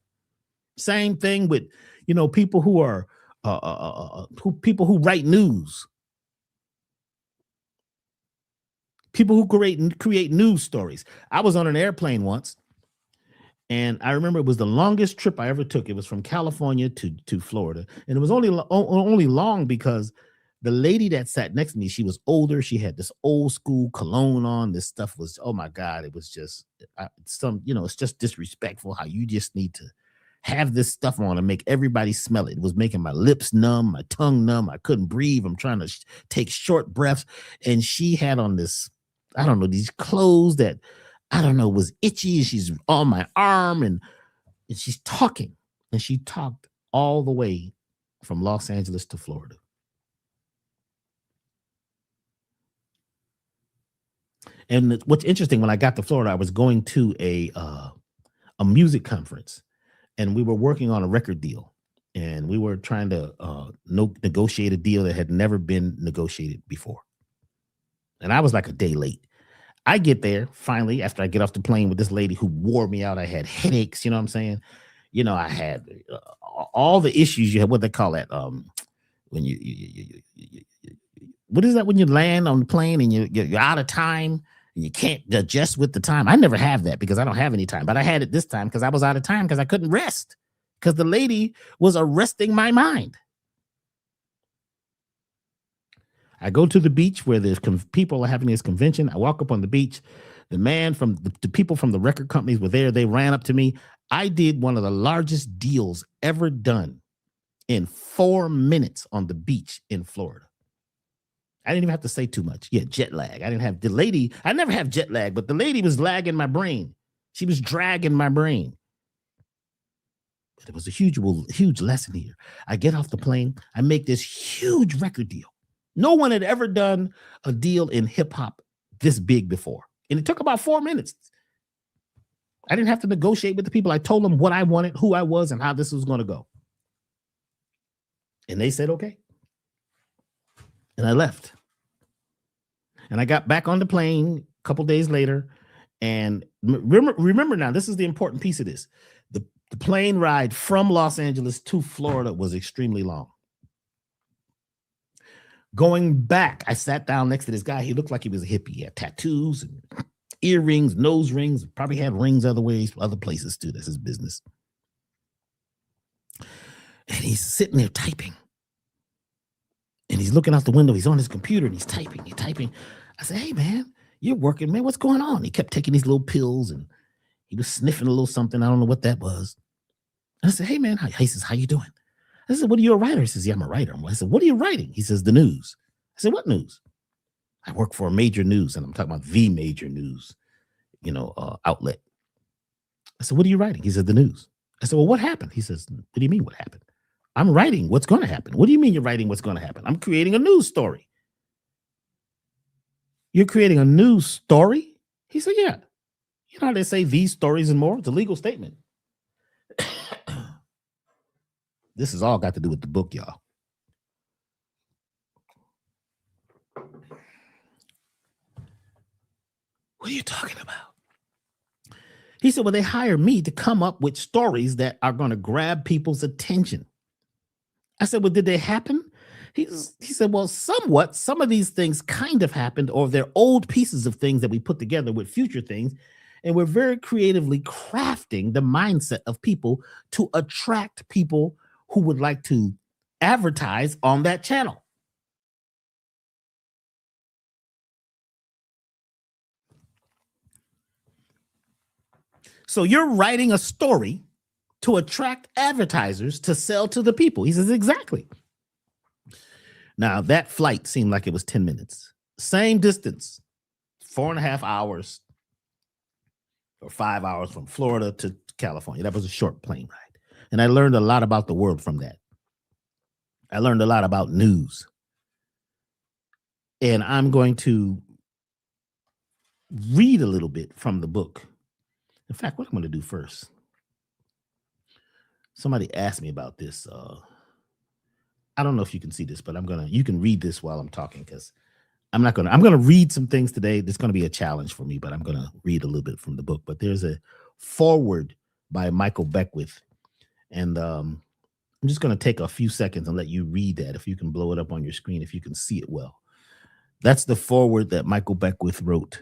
Same thing with, people who are people who write news. People who create news stories. I was on an airplane once. And I remember it was the longest trip I ever took. It was from California to Florida. And it was only long because the lady that sat next to me, she was older. She had this old school cologne on. This stuff was, oh my God, it was just it's just disrespectful how you just need to have this stuff on and make everybody smell it. It was making my lips numb, my tongue numb. I couldn't breathe. I'm trying to take short breaths. And she had on this, these clothes that, was itchy, and she's on my arm and she's talking, and she talked all the way from Los Angeles to Florida. And what's interesting, when I got to Florida, I was going to a music conference, and we were working on a record deal, and we were trying to negotiate a deal that had never been negotiated before. And I was like a day late. I get there finally after I get off the plane with this lady who wore me out. I had headaches, you know what I'm saying? I had all the issues you have, what they call that. When you what is that when you land on the plane and you're out of time and you can't adjust with the time? I never have that because I don't have any time, but I had it this time because I was out of time because I couldn't rest. because the lady was arresting my mind. I go to the beach where there's people are having this convention. I walk up on the beach. The man from the people from the record companies were there. They ran up to me. I did one of the largest deals ever done in 4 minutes on the beach in Florida. I didn't even have to say too much. Yeah, jet lag. I never have jet lag, but the lady was lagging my brain. She was dragging my brain. But it was a huge lesson here. I get off the plane. I make this huge record deal. No one had ever done a deal in hip hop this big before. And it took about 4 minutes. I didn't have to negotiate with the people. I told them what I wanted, who I was, and how this was going to go. And they said, okay. And I left. And I got back on the plane a couple days later. And remember now, this is the important piece of this. The plane ride from Los Angeles to Florida was extremely long. Going back, I sat down next to this guy. He looked like he was a hippie. He had tattoos and earrings, nose rings, probably had rings other places too. That's his business. And he's sitting there typing. And he's looking out the window. He's on his computer and he's typing. I said, hey, man, you're working, man. What's going on? He kept taking these little pills and he was sniffing a little something. I don't know what that was. And I said, hey, man, he says, how you doing? I said, what are you, a writer? He says, yeah, I'm a writer. I said, what are you writing? He says, the news. I said, what news? I work for a major news, and I'm talking about the major news, outlet. I said, what are you writing? He said, the news. I said, well, what happened? He says, what do you mean what happened? I'm writing what's going to happen. What do you mean you're writing what's going to happen? I'm creating a news story. You're creating a news story? He said, yeah. You know how they say these stories and more? It's a legal statement. This has all got to do with the book, y'all. What are you talking about? He said, well, they hired me to come up with stories that are going to grab people's attention. I said, well, did they happen? He said, well, somewhat. Some of these things kind of happened, or they're old pieces of things that we put together with future things. And we're very creatively crafting the mindset of people to attract people who would like to advertise on that channel. So you're writing a story to attract advertisers to sell to the people. He says, exactly. Now, that flight seemed like it was 10 minutes. Same distance, 4.5 hours or 5 hours from Florida to California. That was a short plane ride. And I learned a lot about the world from that. I learned a lot about news. And I'm going to read a little bit from the book. In fact, what I'm going to do first, somebody asked me about this. I don't know if you can see this, but you can read this while I'm talking, because I'm going to read some things today. There's going to be a challenge for me, but I'm going to read a little bit from the book. But there's a foreword by Michael Beckwith. And I'm just going to take a few seconds and let you read that. If you can blow it up on your screen, if you can see it well. That's the foreword that Michael Beckwith wrote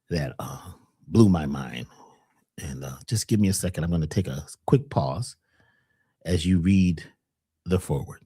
that blew my mind. And just give me a second. I'm going to take a quick pause as you read the foreword.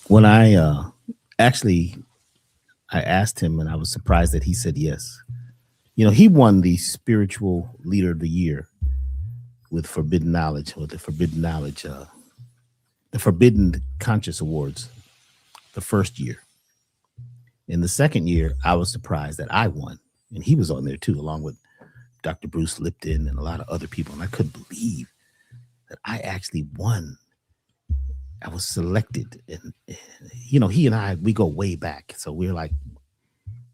when I actually I asked him, and I was surprised that he said yes. You know, he won the spiritual leader of the year with Forbidden Knowledge, or the Forbidden Conscious Awards, the first year. In the second year, I was surprised that I won, and he was on there too, along with Dr. Bruce Lipton and a lot of other people. And I couldn't believe that I actually won. I was selected, and you know, he and I, we go way back, so we're like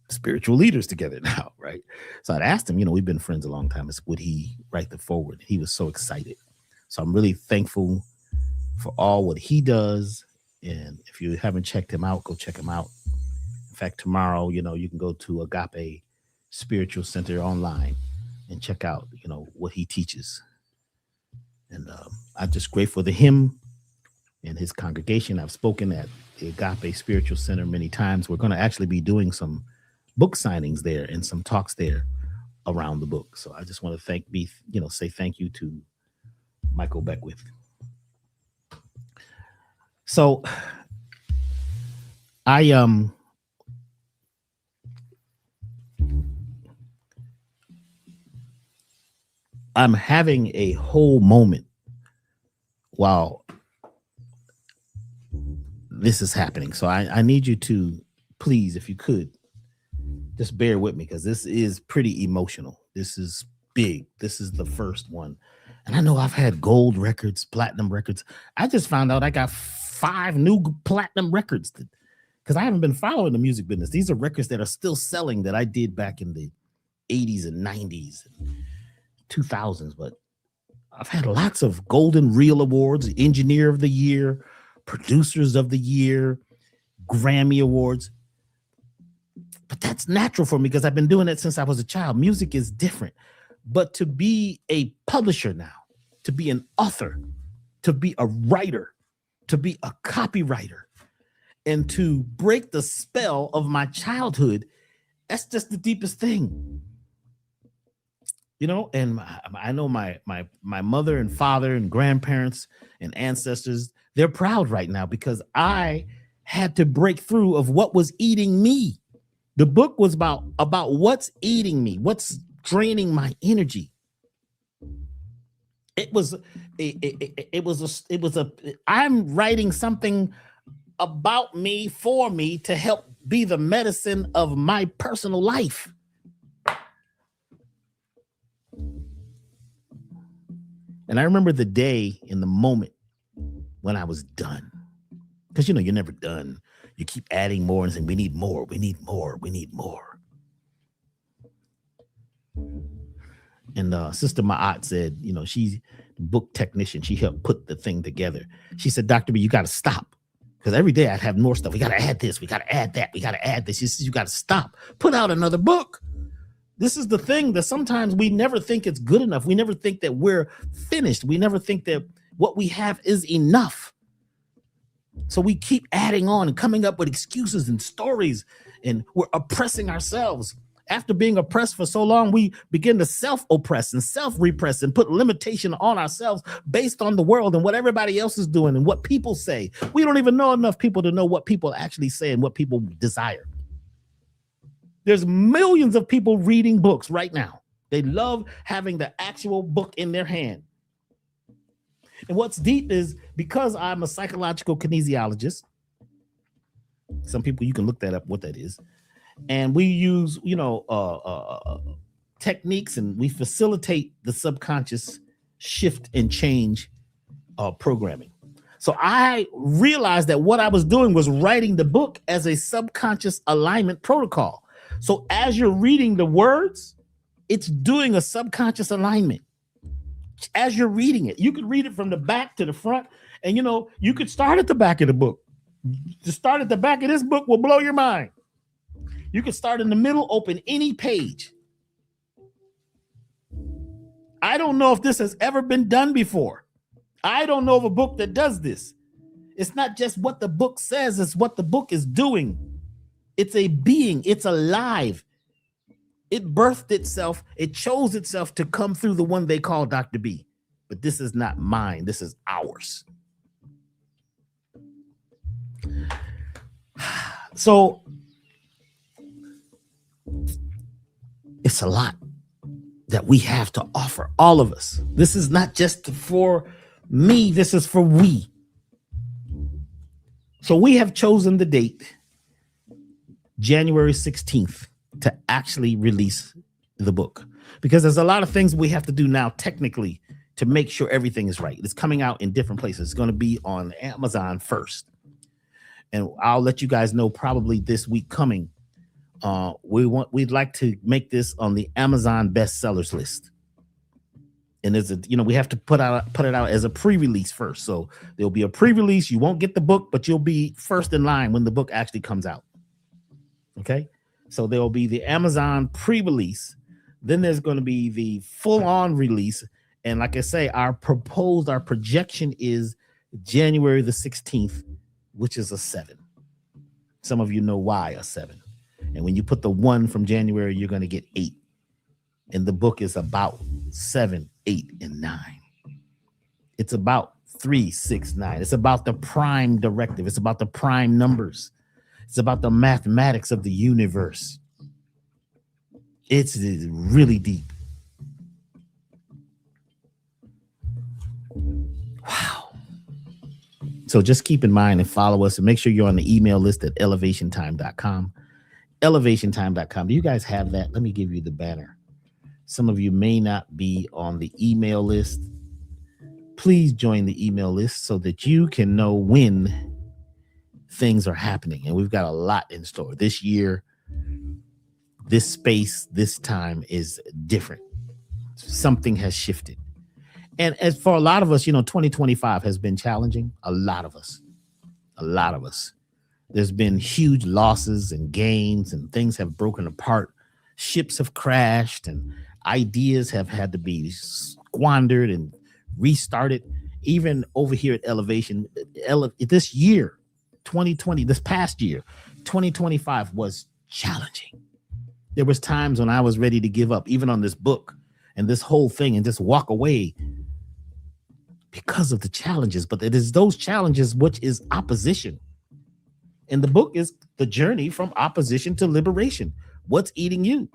spiritual leaders together now, right? So I'd asked him, you know, we've been friends a long time, would he write the forward? He was so excited. So I'm really thankful for all what he does. And if you haven't checked him out, go check him out. In fact, tomorrow, you know, you can go to Agape Spiritual Center online and check out, you know, what he teaches. And I'm just grateful to him and his congregation. I've spoken at the Agape Spiritual Center many times. We're going to actually be doing some book signings there and some talks there around the book. So I just want to say thank you to Michael Beckwith. So I'm having a whole moment while this is happening. So I need you to, please, if you could, just bear with me, because this is pretty emotional. This is big. This is the first one. And I know I've had gold records, platinum records. I just found out I got 5 new platinum records because I haven't been following the music business. These are records that are still selling that I did back in the 80s and 90s and 2000s. But I've had lots of Golden Reel Awards, Engineer of the Year, Producers of the Year, Grammy Awards. But that's natural for me because I've been doing it since I was a child. Music is different. But to be a publisher now, to be an author, to be a writer, to be a copywriter, and to break the spell of my childhood, that's just the deepest thing. You know, and I know my mother and father and grandparents and ancestors, they're proud right now because I had to break through of what was eating me. The book was about what's eating me, what's draining my energy. I'm writing something about me, for me, to help be the medicine of my personal life. And I remember the day in the moment when I was done. Because, you know, you're never done. You keep adding more and saying, we need more, we need more, we need more. And Sister Ma'at said, you know, she's a book technician. She helped put the thing together. She said, Dr. B, you got to stop. Because every day I'd have more stuff. We got to add this. We got to add that. We got to add this. She says, you got to stop. Put out another book. This is the thing that sometimes we never think it's good enough. We never think that we're finished. We never think that what we have is enough. So we keep adding on and coming up with excuses and stories, and we're oppressing ourselves. After being oppressed for so long, we begin to self-oppress and self-repress and put limitation on ourselves based on the world and what everybody else is doing and what people say. We don't even know enough people to know what people actually say and what people desire. There's millions of people reading books right now. They love having the actual book in their hand. And what's deep is, because I'm a psychological kinesiologist, some people, you can look that up, what that is. And we use, you know, techniques, and we facilitate the subconscious shift and change programming. So I realized that what I was doing was writing the book as a subconscious alignment protocol. So as you're reading the words, it's doing a subconscious alignment. As you're reading it, you could read it from the back to the front, and you know, you could start at the back of the book. To start at the back of this book will blow your mind. You could start in the middle, open any page. I don't know if this has ever been done before. I don't know of a book that does this. It's not just what the book says, it's what the book is doing. It's a being, it's alive. It birthed itself, it chose itself to come through the one they call Dr. B. But this is not mine, this is ours. So it's a lot that we have to offer, all of us. This is not just for me, this is for we. So we have chosen the date, January 16th, to actually release the book, because there's a lot of things we have to do now technically to make sure everything is right. It's coming out in different places. It's going to be on Amazon first, and I'll let you guys know probably this week coming. We'd like to make this on the Amazon bestsellers list, and we have to put it out as a pre-release first. So there'll be a pre-release. You won't get the book, but you'll be first in line when the book actually comes out. Okay, so there will be the Amazon pre-release. Then there's going to be the full-on release. And like I say, our projection is January the 16th, which is a 7. Some of you know why a 7. And when you put the 1 from January, you're going to get 8. And the book is about 7, 8, and 9. It's about 3, 6, 9. It's about the prime directive. It's about the prime numbers. It's about the mathematics of the universe. It's really deep. Wow. So just keep in mind and follow us, and make sure you're on the email list at elevationtime.com. Elevationtime.com. Do you guys have that? Let me give you the banner. Some of you may not be on the email list. Please join the email list so that you can know when things are happening. And we've got a lot in store this year. This space, this time is different. Something has shifted. And as for a lot of us, 2025 has been challenging. A lot of us. There's been huge losses and gains, and things have broken apart. Ships have crashed, and ideas have had to be squandered and restarted. Even over here at Elevation, this year, 2020, this past year, 2025 was challenging. There was times when I was ready to give up, even on this book and this whole thing, and just walk away because of the challenges. But it is those challenges which is opposition. And the book is the journey from opposition to liberation. What's eating you?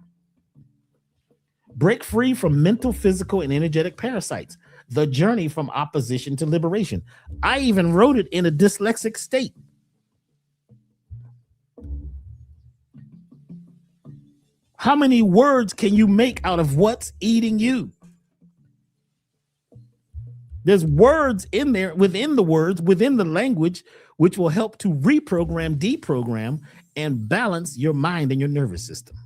Break free from mental, physical, and energetic parasites. The journey from opposition to liberation. I even wrote it in a dyslexic state. How many words can you make out of what's eating you? There's words in there, within the words, within the language, which will help to reprogram, deprogram, and balance your mind and your nervous system.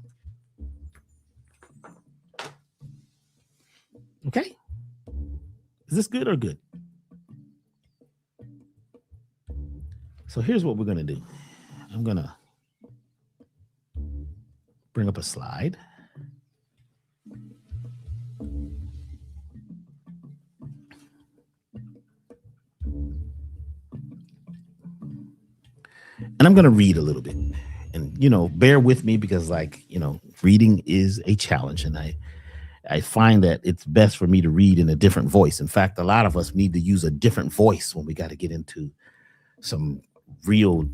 Okay? Is this good or good? So here's what we're going to do. I'm going to bring up a slide. And I'm going to read a little bit, and, bear with me, because reading is a challenge. And I find that it's best for me to read in a different voice. In fact, a lot of us need to use a different voice when we got to get into some real,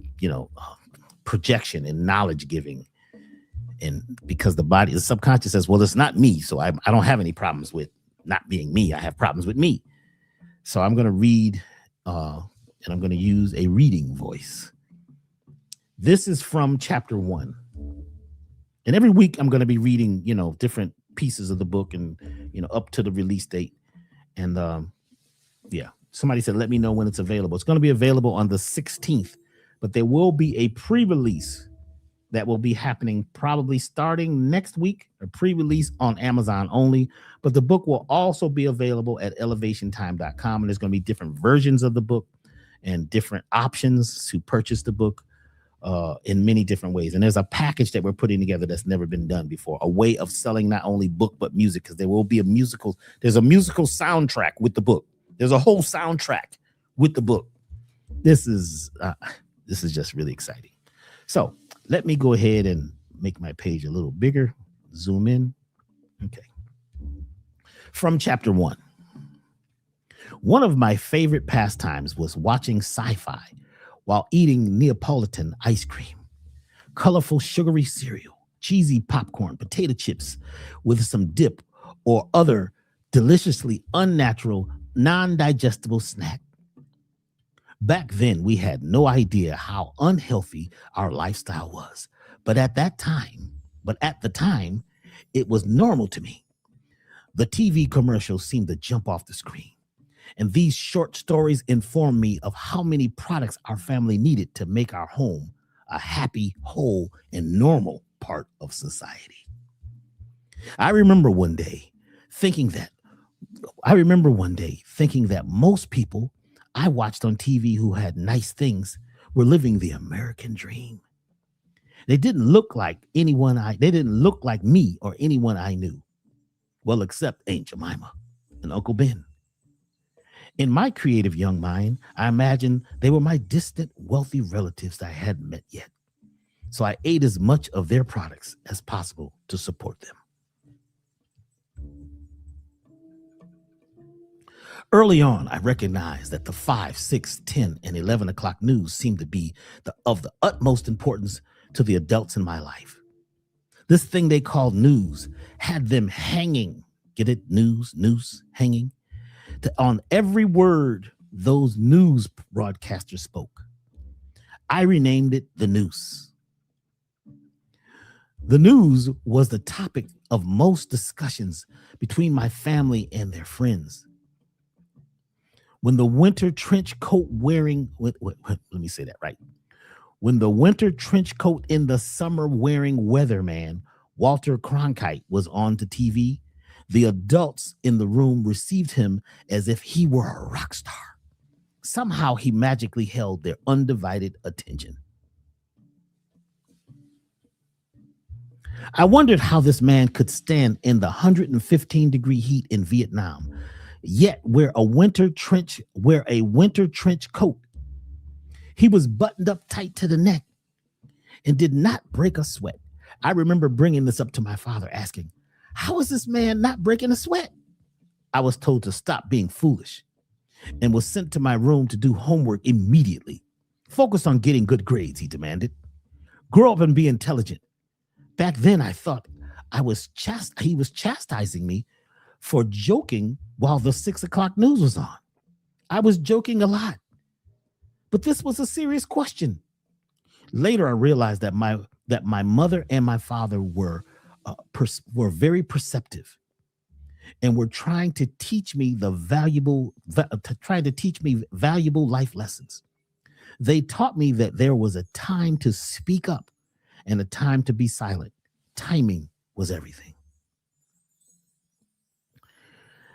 projection and knowledge giving. And because the subconscious says, well, it's not me. So I don't have any problems with not being me. I have problems with me. So I'm going to read, and I'm going to use a reading voice. This is from chapter 1. And every week I'm going to be reading, different pieces of the book, and, up to the release date. And somebody said, let me know when it's available. It's going to be available on the 16th, but there will be a pre-release that will be happening probably starting next week, a pre-release on Amazon only. But the book will also be available at elevationtime.com. And there's going to be different versions of the book and different options to purchase the book in many different ways. And there's a package that we're putting together that's never been done before, a way of selling not only book, but music, because there's a musical soundtrack with the book. There's a whole soundtrack with the book. This is just really exciting. So let me go ahead and make my page a little bigger, zoom in. Okay. From chapter 1. One of my favorite pastimes was watching sci-fi while eating Neapolitan ice cream. colorful sugary cereal, cheesy popcorn, potato chips with some dip, or other deliciously unnatural, non digestible snack. Back then, we had no idea how unhealthy our lifestyle was. But at that time, but at the time, it was normal to me. The TV commercials seemed to jump off the screen. And these short stories informed me of how many products our family needed to make our home a happy, whole, and normal part of society. I remember one day thinking that most people I watched on TV who had nice things were living the American dream. They didn't look like me or anyone I knew. Well, except Aunt Jemima and Uncle Ben. In my creative young mind, I imagined they were my distant, wealthy relatives I hadn't met yet. So I ate as much of their products as possible to support them. Early on, I recognized that the 5, 6, 10, and 11 o'clock news seemed to be of the utmost importance to the adults in my life. This thing they called news had them hanging. Get it? News, hanging. On every word those news broadcasters spoke. I renamed it the noose. The news was the topic of most discussions between my family and their friends. When the winter trench coat wearing, let me say that right. When the winter trench coat in the summer wearing weatherman, Walter Cronkite, was on the TV, the adults in the room received him as if he were a rock star. Somehow he magically held their undivided attention. I wondered how this man could stand in the 115-degree heat in Vietnam, yet wear a winter trench coat. He was buttoned up tight to the neck and did not break a sweat. I remember bringing this up to my father, asking, "How is this man not breaking a sweat?" I was told to stop being foolish and was sent to my room to do homework immediately. Focus on getting good grades, he demanded. Grow up and be intelligent. Back then, I thought he was chastising me for joking while the 6 o'clock news was on. I was joking a lot, but this was a serious question. Later, I realized that my mother and my father were very perceptive and were trying to teach me valuable life lessons. They taught me that there was a time to speak up and a time to be silent. Timing was everything.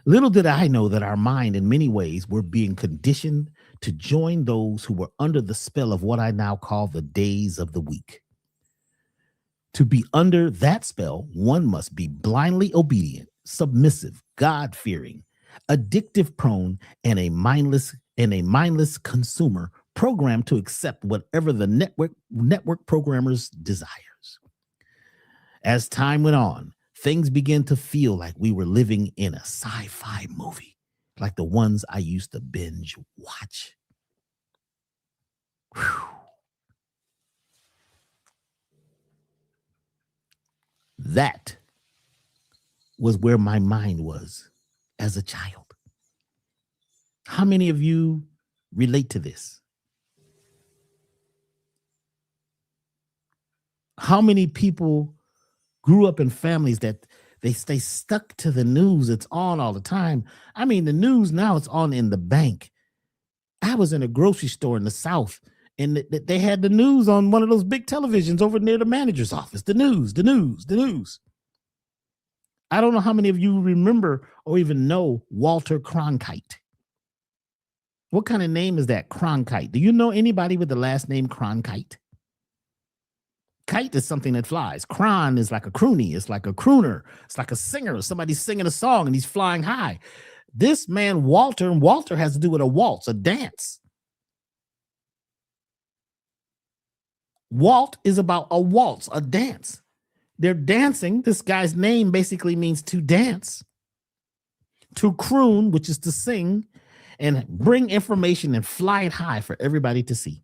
Little did I know that our mind, in many ways, were being conditioned to join those who were under the spell of what I now call the days of the week. To be under that spell, one must be blindly obedient, submissive, God-fearing, addictive prone, and a mindless consumer programmed to accept whatever the network programmers desires. As time went on, things began to feel like we were living in a sci-fi movie, like the ones I used to binge watch. Whew. That was where my mind was as a child. How many of you relate to this? How many people grew up in families that they stay stuck to the news? It's on all the time. I mean, the news now, it's on in the bank. I was in a grocery store in the South, and they had the news on one of those big televisions over near the manager's office. The news. I don't know how many of you remember or even know Walter Cronkite. What kind of name is that, Cronkite? Do you know anybody with the last name Cronkite? Kite is something that flies. Cron is like a croonie. It's like a crooner. It's like a singer. Somebody's singing a song and he's flying high. This man, Walter has to do with a waltz, a dance. Walt is about a waltz, a dance. They're dancing. This guy's name basically means to dance, to croon, which is to sing, and bring information and fly it high for everybody to see.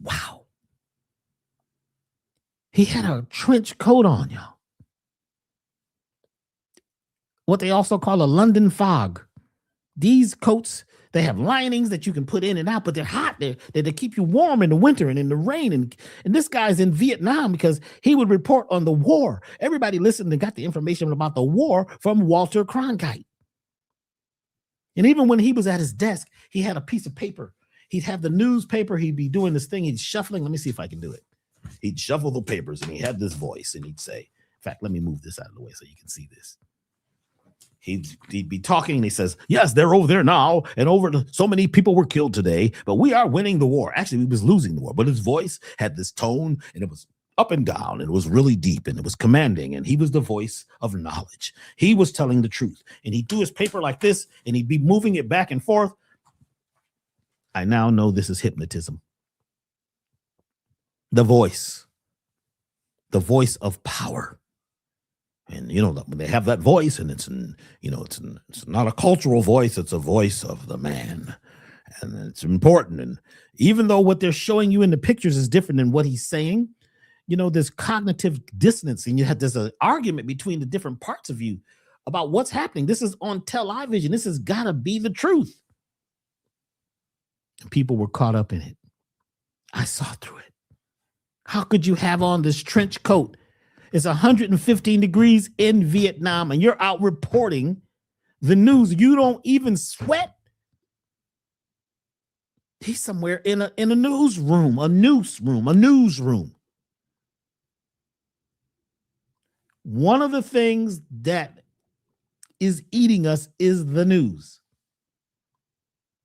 Wow. He had a trench coat on, y'all. What they also call a London fog. These coats, they have linings that you can put in and out, but they're hot. They keep you warm in the winter and in the rain. And this guy's in Vietnam because he would report on the war. Everybody listened and got the information about the war from Walter Cronkite. And even when he was at his desk, he had a piece of paper. He'd have the newspaper. He'd be doing this thing. He'd shuffling. Let me see if I can do it. He'd shuffle the papers and he had this voice and he'd say, in fact, let me move this out of the way so you can see this. He'd be talking and he says, yes, they're over there now. And so many people were killed today, but we are winning the war. Actually, we was losing the war, but his voice had this tone and it was up and down. And it was really deep and it was commanding. And he was the voice of knowledge. He was telling the truth. And he'd do his paper like this and he'd be moving it back and forth. I now know this is hypnotism. The voice of power. And, when they have that voice and it's not a cultural voice, it's a voice of the man. And it's important. And even though what they're showing you in the pictures is different than what he's saying, there's cognitive dissonance and there's an argument between the different parts of you about what's happening. This is on television. This has got to be the truth. And people were caught up in it. I saw through it. How could you have on this trench coat? It's 115 degrees in Vietnam and you're out reporting the news. You don't even sweat. He's somewhere in a newsroom. One of the things that is eating us is the news.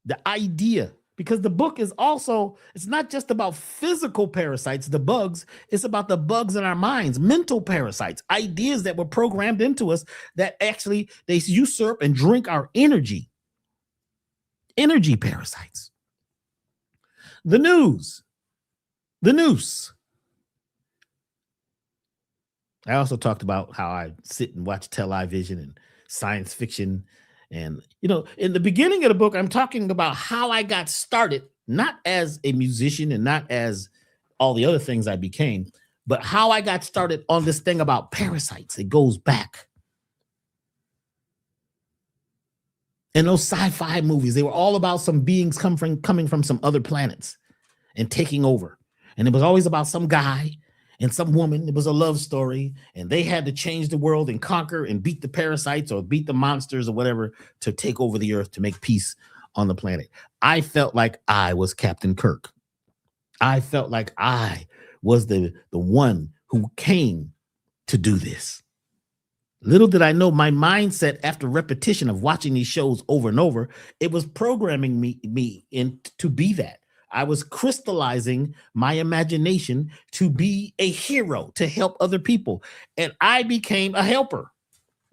The idea. Because the book is also, it's not just about physical parasites, the bugs, it's about the bugs in our minds, mental parasites, ideas that were programmed into us that actually they usurp and drink our energy. Energy parasites. The news. I also talked about how I sit and watch television and science fiction. And, in the beginning of the book, I'm talking about how I got started, not as a musician and not as all the other things I became, but how I got started on this thing about parasites. It goes back. And those sci-fi movies, they were all about some beings coming from some other planets and taking over. And it was always about some guy and some woman. It was a love story and they had to change the world and conquer and beat the parasites or beat the monsters or whatever to take over the earth to make peace on the planet. I felt like I was Captain Kirk. I felt like I was the one who came to do this. Little did I know my mindset after repetition of watching these shows over and over, it was programming me to be that. I was crystallizing my imagination to be a hero, to help other people. And I became a helper.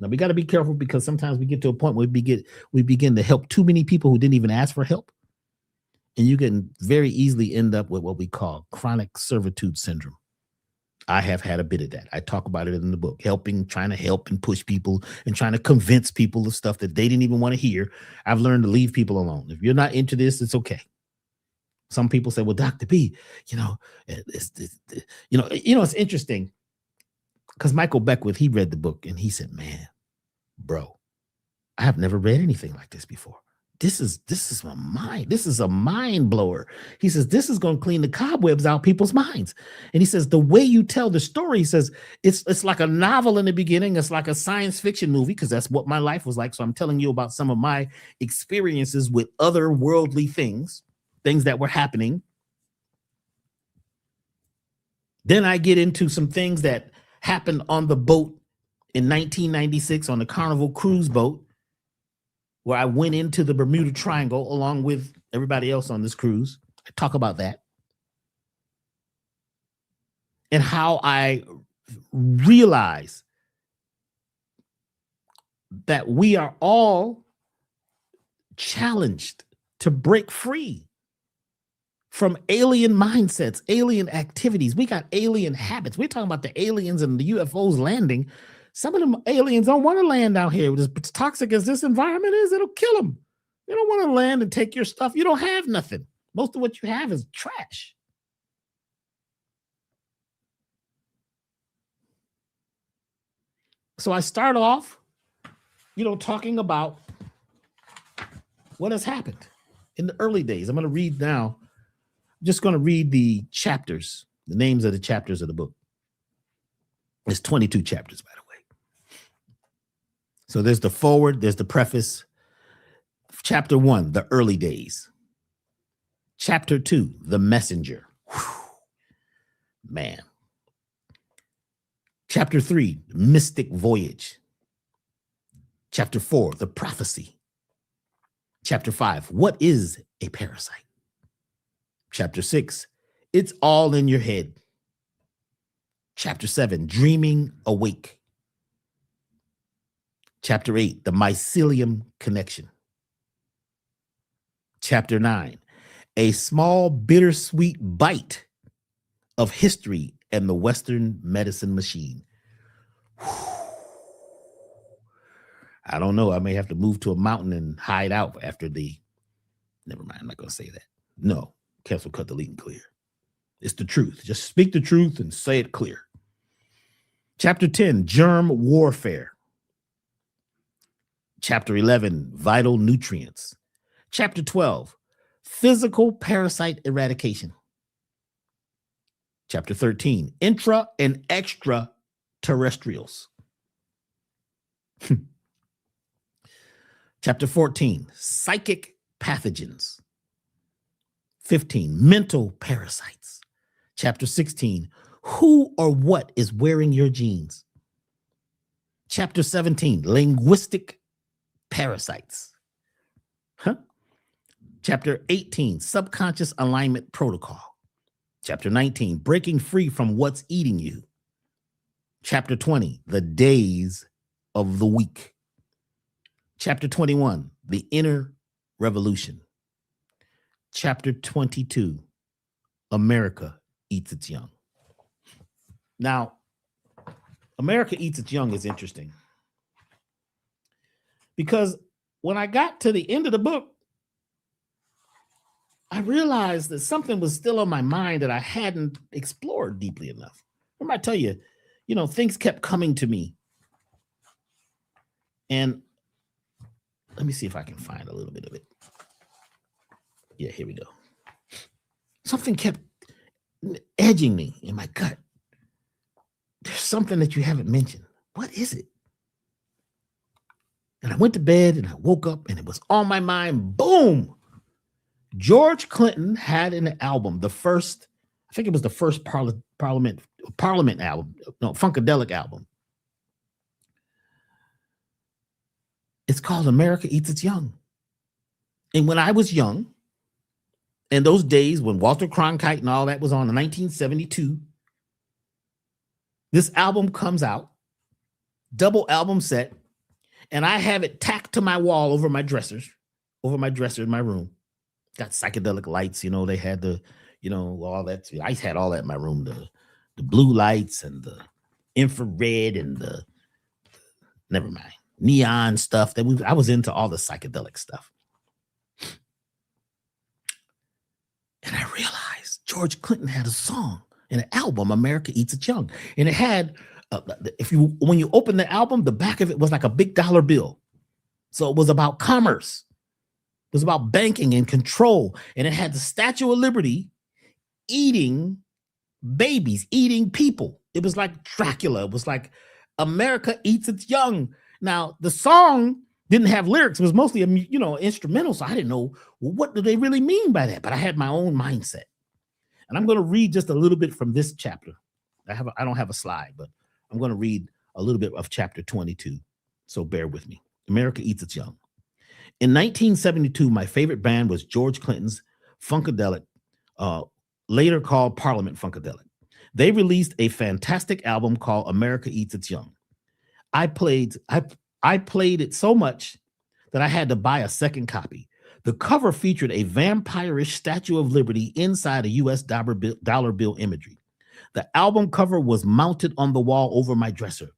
Now, we got to be careful because sometimes we get to a point where we begin to help too many people who didn't even ask for help. And you can very easily end up with what we call chronic servitude syndrome. I have had a bit of that. I talk about it in the book, trying to help and push people and trying to convince people of stuff that they didn't even want to hear. I've learned to leave people alone. If you're not into this, it's okay. Some people say, well, Dr. B, it's interesting because Michael Beckwith, he read the book and he said, man, bro, I have never read anything like this before. This is my mind. This is a mind blower. He says, this is going to clean the cobwebs out people's minds. And he says, the way you tell the story, he says, it's like a novel in the beginning. It's like a science fiction movie because that's what my life was like. So I'm telling you about some of my experiences with other worldly things that were happening. Then I get into some things that happened on the boat in 1996 on the Carnival cruise boat, where I went into the Bermuda Triangle along with everybody else on this cruise. I talk about that. And how I realize that we are all challenged to break free from alien mindsets, alien activities. We got alien habits. We're talking about the aliens and the UFOs landing. Some of them aliens don't want to land out here. As toxic as this environment is, it'll kill them. They don't want to land and take your stuff. You don't have nothing. Most of what you have is trash. So I start off, talking about what has happened in the early days. I'm going to read now. I'm just going to read the chapters, the names of the chapters of the book. There's 22 chapters, by the way. So there's the foreword, there's the preface. Chapter 1, the early days. Chapter 2, the messenger. Whew. Man. Chapter 3, mystic voyage. Chapter 4, the prophecy. Chapter 5, what is a parasite? Chapter 6, it's all in your head. Chapter 7, dreaming awake. Chapter 8, the mycelium connection. Chapter 9, a small bittersweet bite of history and the Western medicine machine. I don't know. I may have to move to a mountain and hide out after never mind. I'm not going to say that. No, cancel, cut, delete, and clear. It's the truth. Just speak the truth and say it clear. Chapter 10, germ warfare. Chapter 11, vital nutrients. Chapter 12, physical parasite eradication. Chapter 13, intra and extra terrestrials. Chapter 14, psychic pathogens. 15, mental parasites. Chapter 16, who or what is wearing your genes? Chapter 17, linguistic parasites. Chapter 18, subconscious alignment protocol. Chapter 19, breaking free from what's eating you. Chapter 20, the days of the week. Chapter 21, the inner revolution. Chapter 22, America eats its young. Now, America eats its young is interesting because when I got to the end of the book, I realized that something was still on my mind that I hadn't explored deeply enough. Remember, I tell you, things kept coming to me. And let me see if I can find a little bit of it. Yeah, here we go. Something kept edging me in my gut. There's something that you haven't mentioned. What is it? And I went to bed and I woke up and it was on my mind. Boom! George Clinton had an album, I think it was the first Parliament album, no, Funkadelic album. It's called America Eats Its Young. And when I was young, in those days when Walter Cronkite and all that was on in 1972, this album comes out, double album set, and I have it tacked to my wall over my dresser in my room. Got psychedelic lights, they had the, all that. I had all that in my room, the blue lights and the infrared and the, never mind, neon stuff. I was into all the psychedelic stuff. And I realized George Clinton had a song in an album, America Eats Its Young. And it had, when you open the album, the back of it was like a big dollar bill. So it was about commerce. It was about banking and control. And it had the Statue of Liberty eating babies, eating people. It was like Dracula. It was like America Eats Its Young. Now, the song didn't have lyrics. It was mostly, instrumental. So I didn't know, what do they really mean by that? But I had my own mindset. And I'm going to read just a little bit from this chapter. I don't have a slide, but I'm going to read a little bit of chapter 22. So bear with me. America Eats Its Young. In 1972, my favorite band was George Clinton's Funkadelic, later called Parliament Funkadelic. They released a fantastic album called America Eats Its Young. I played it so much that I had to buy a second copy. The cover featured a vampire-ish Statue of Liberty inside a U.S. dollar bill imagery. The album cover was mounted on the wall over my dresser,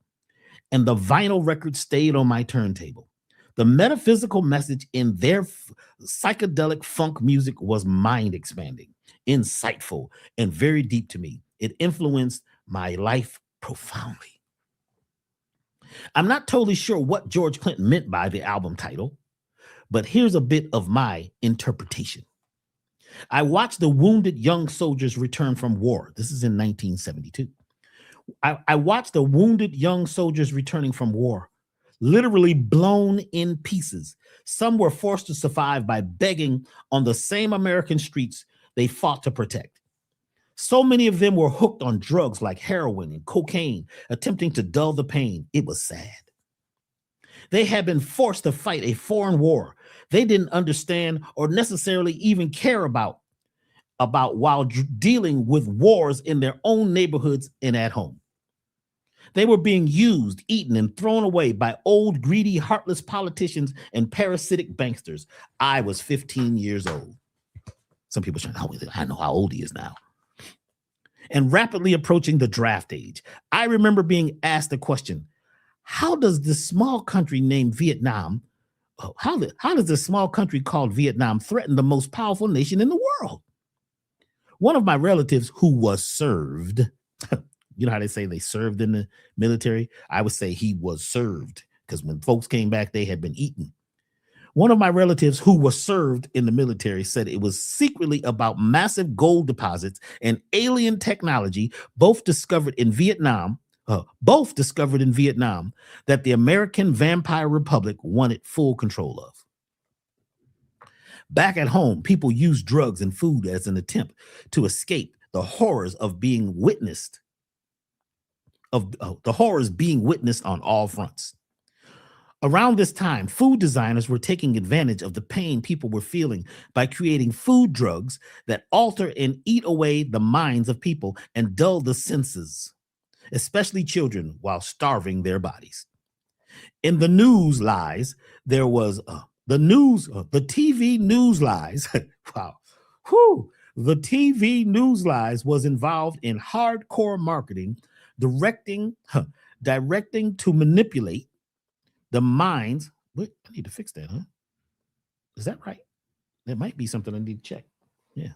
and the vinyl record stayed on my turntable. The metaphysical message in their psychedelic funk music was mind-expanding, insightful, and very deep to me. It influenced my life profoundly. I'm not totally sure what George Clinton meant by the album title, but here's a bit of my interpretation. I watched the wounded young soldiers return from war. This is in 1972. I watched the wounded young soldiers returning from war, literally blown in pieces. Some were forced to survive by begging on the same American streets they fought to protect. So many of them were hooked on drugs like heroin and cocaine, attempting to dull the pain. It was sad. They had been forced to fight a foreign war they didn't understand or necessarily even care about while dealing with wars in their own neighborhoods and at home. They were being used, eaten, and thrown away by old, greedy, heartless politicians and parasitic banksters. I was 15 years old. Some people say, I know how old he is now. And rapidly approaching the draft age. I remember being asked the question, how does this small country named Vietnam, how does this small country called Vietnam threaten the most powerful nation in the world? One of my relatives who was served, you know how they say they served in the military? I would say he was served because when folks came back, they had been eaten. One of my relatives who was served in the military said it was secretly about massive gold deposits and alien technology, both discovered in Vietnam, that the American Vampire Republic wanted full control of. Back at home, people used drugs and food as an attempt to escape the horrors of being witnessed, the horrors being witnessed on all fronts. Around this time, food designers were taking advantage of the pain people were feeling by creating food drugs that alter and eat away the minds of people and dull the senses, especially children, while starving their bodies. In the news lies, there was the TV news lies. Wow. Whew. The TV news lies was involved in hardcore marketing, directing to manipulate the minds. Wait, I need to fix that, huh? Is that right? That might be something I need to check. Yeah.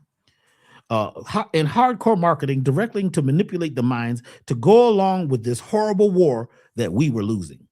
In hardcore marketing, directly to manipulate the minds to go along with this horrible war that we were losing.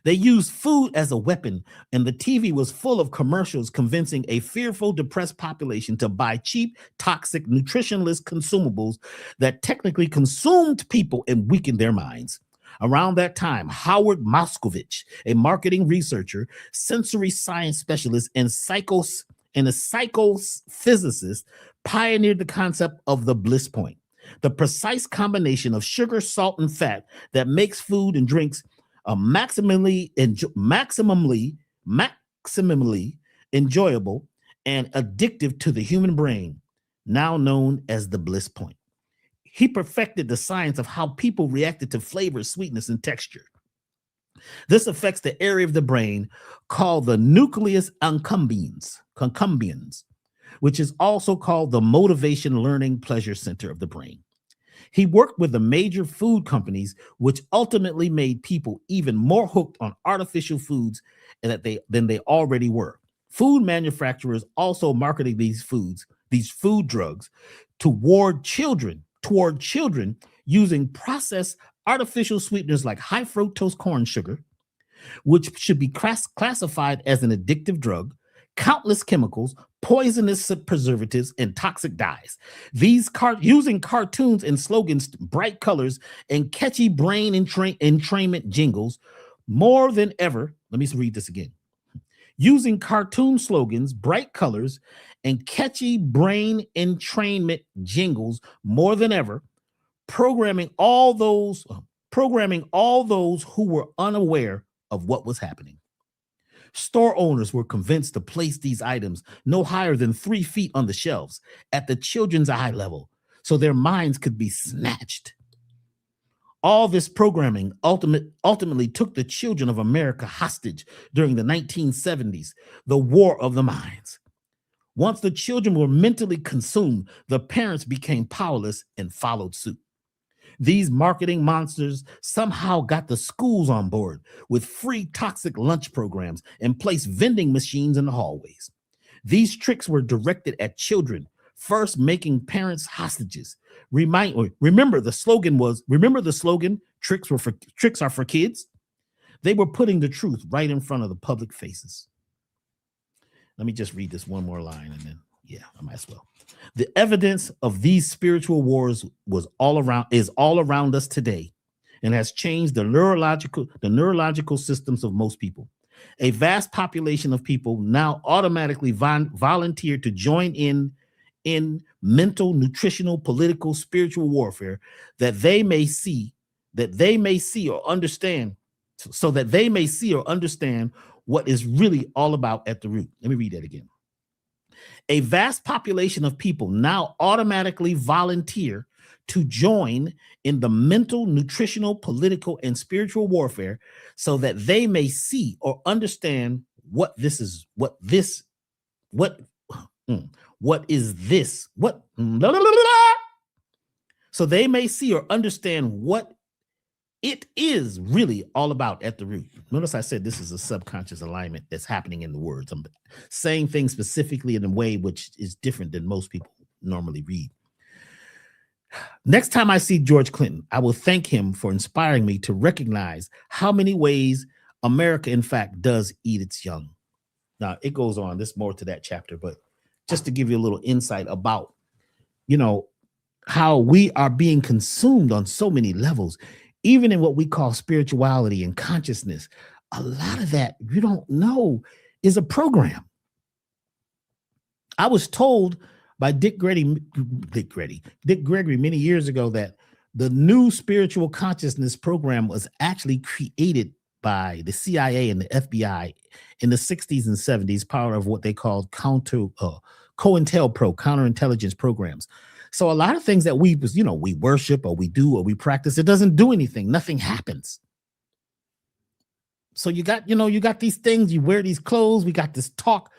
They used food as a weapon, and the TV was full of commercials convincing a fearful, depressed population to buy cheap, toxic, nutritionless consumables that technically consumed people and weakened their minds. Around that time, Howard Moscovich, a marketing researcher, sensory science specialist, and a psychophysicist, pioneered the concept of the bliss point, the precise combination of sugar, salt, and fat that makes food and drinks maximally enjoyable and addictive to the human brain, now known as the bliss point. He perfected the science of how people reacted to flavor, sweetness, and texture. This affects the area of the brain called the nucleus accumbens, which is also called the motivation, learning, pleasure center of the brain. He worked with the major food companies, which ultimately made people even more hooked on artificial foods than they already were. Food manufacturers also marketed these food drugs toward children using processed artificial sweeteners like high fructose corn sugar, which should be classified as an addictive drug, countless chemicals, poisonous preservatives, and toxic dyes. These using cartoons and slogans, bright colors, and catchy brain entrainment jingles more than ever. Let me read this again. Using cartoon slogans, bright colors, and catchy brain entrainment jingles more than ever, programming all those who were unaware of what was happening. Store owners were convinced to place these items no higher than 3 feet on the shelves at the children's eye level so their minds could be snatched. All this programming ultimately took the children of America hostage during the 1970s, the War of the Minds. Once the children were mentally consumed, the parents became powerless and followed suit. These marketing monsters somehow got the schools on board with free toxic lunch programs and placed vending machines in the hallways. These tricks were directed at children, first making parents hostages. Remember the slogan, tricks are for kids. They were putting the truth right in front of the public faces. Let me just read this one more line and then, yeah, I might as well. The evidence of these spiritual wars is all around us today and has changed the neurological systems of most people. A vast population of people now automatically volunteer to join in mental, nutritional, political, spiritual warfare that they may see or understand, so that they may see or understand what is really all about at the root. Let me read that again. A vast population of people now automatically volunteer to join in the mental, nutritional, political, and spiritual warfare so that they may see or understand what is this. So they may see or understand what it is really all about at the root. Notice I said this is a subconscious alignment that's happening in the words. I'm saying things specifically in a way which is different than most people normally read. Next time I see George Clinton, I will thank him for inspiring me to recognize how many ways America, in fact, does eat its young. Now, it goes on. There's more to that chapter, but just to give you a little insight about, how we are being consumed on so many levels, even in what we call spirituality and consciousness. A lot of that, you don't know, is a program. I was told by Dick Gregory many years ago that the new spiritual consciousness program was actually created by the CIA and the FBI in the 60s and 70s, part of what they called counterintelligence programs. So a lot of things that we worship or we do or we practice, it doesn't do anything. Nothing happens. So you got these things, you wear these clothes, we got this talk.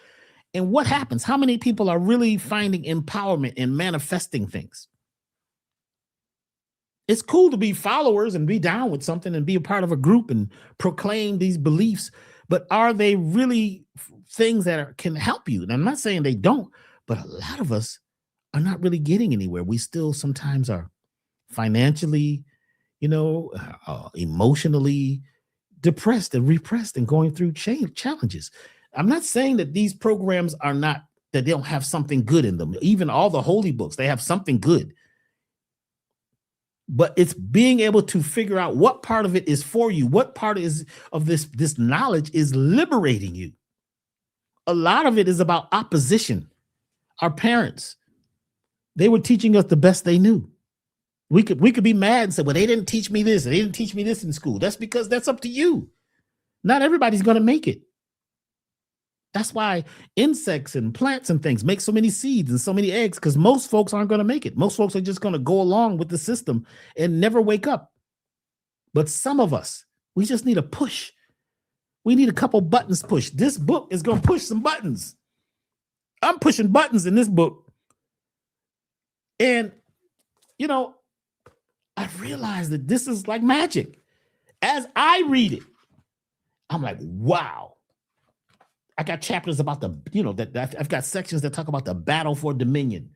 And what happens? How many people are really finding empowerment in manifesting things? It's cool to be followers and be down with something and be a part of a group and proclaim these beliefs, but are they really things that can help you? And I'm not saying they don't, but a lot of us are not really getting anywhere. We still sometimes are financially, emotionally depressed and repressed and going through challenges. I'm not saying that these programs that they don't have something good in them. Even all the holy books, they have something good. But it's being able to figure out what part of it is for you, what part of this knowledge is liberating you. A lot of it is about opposition. Our parents, they were teaching us the best they knew. We could be mad and say, well, they didn't teach me this. They didn't teach me this in school. That's because that's up to you. Not everybody's going to make it. That's why insects and plants and things make so many seeds and so many eggs, because most folks aren't going to make it. Most folks are just going to go along with the system and never wake up. But some of us, we just need a push. We need a couple buttons pushed. This book is going to push some buttons. I'm pushing buttons in this book. And, I've realized that this is like magic. As I read it, I'm like, wow. I got chapters about that I've got sections that talk about the battle for dominion,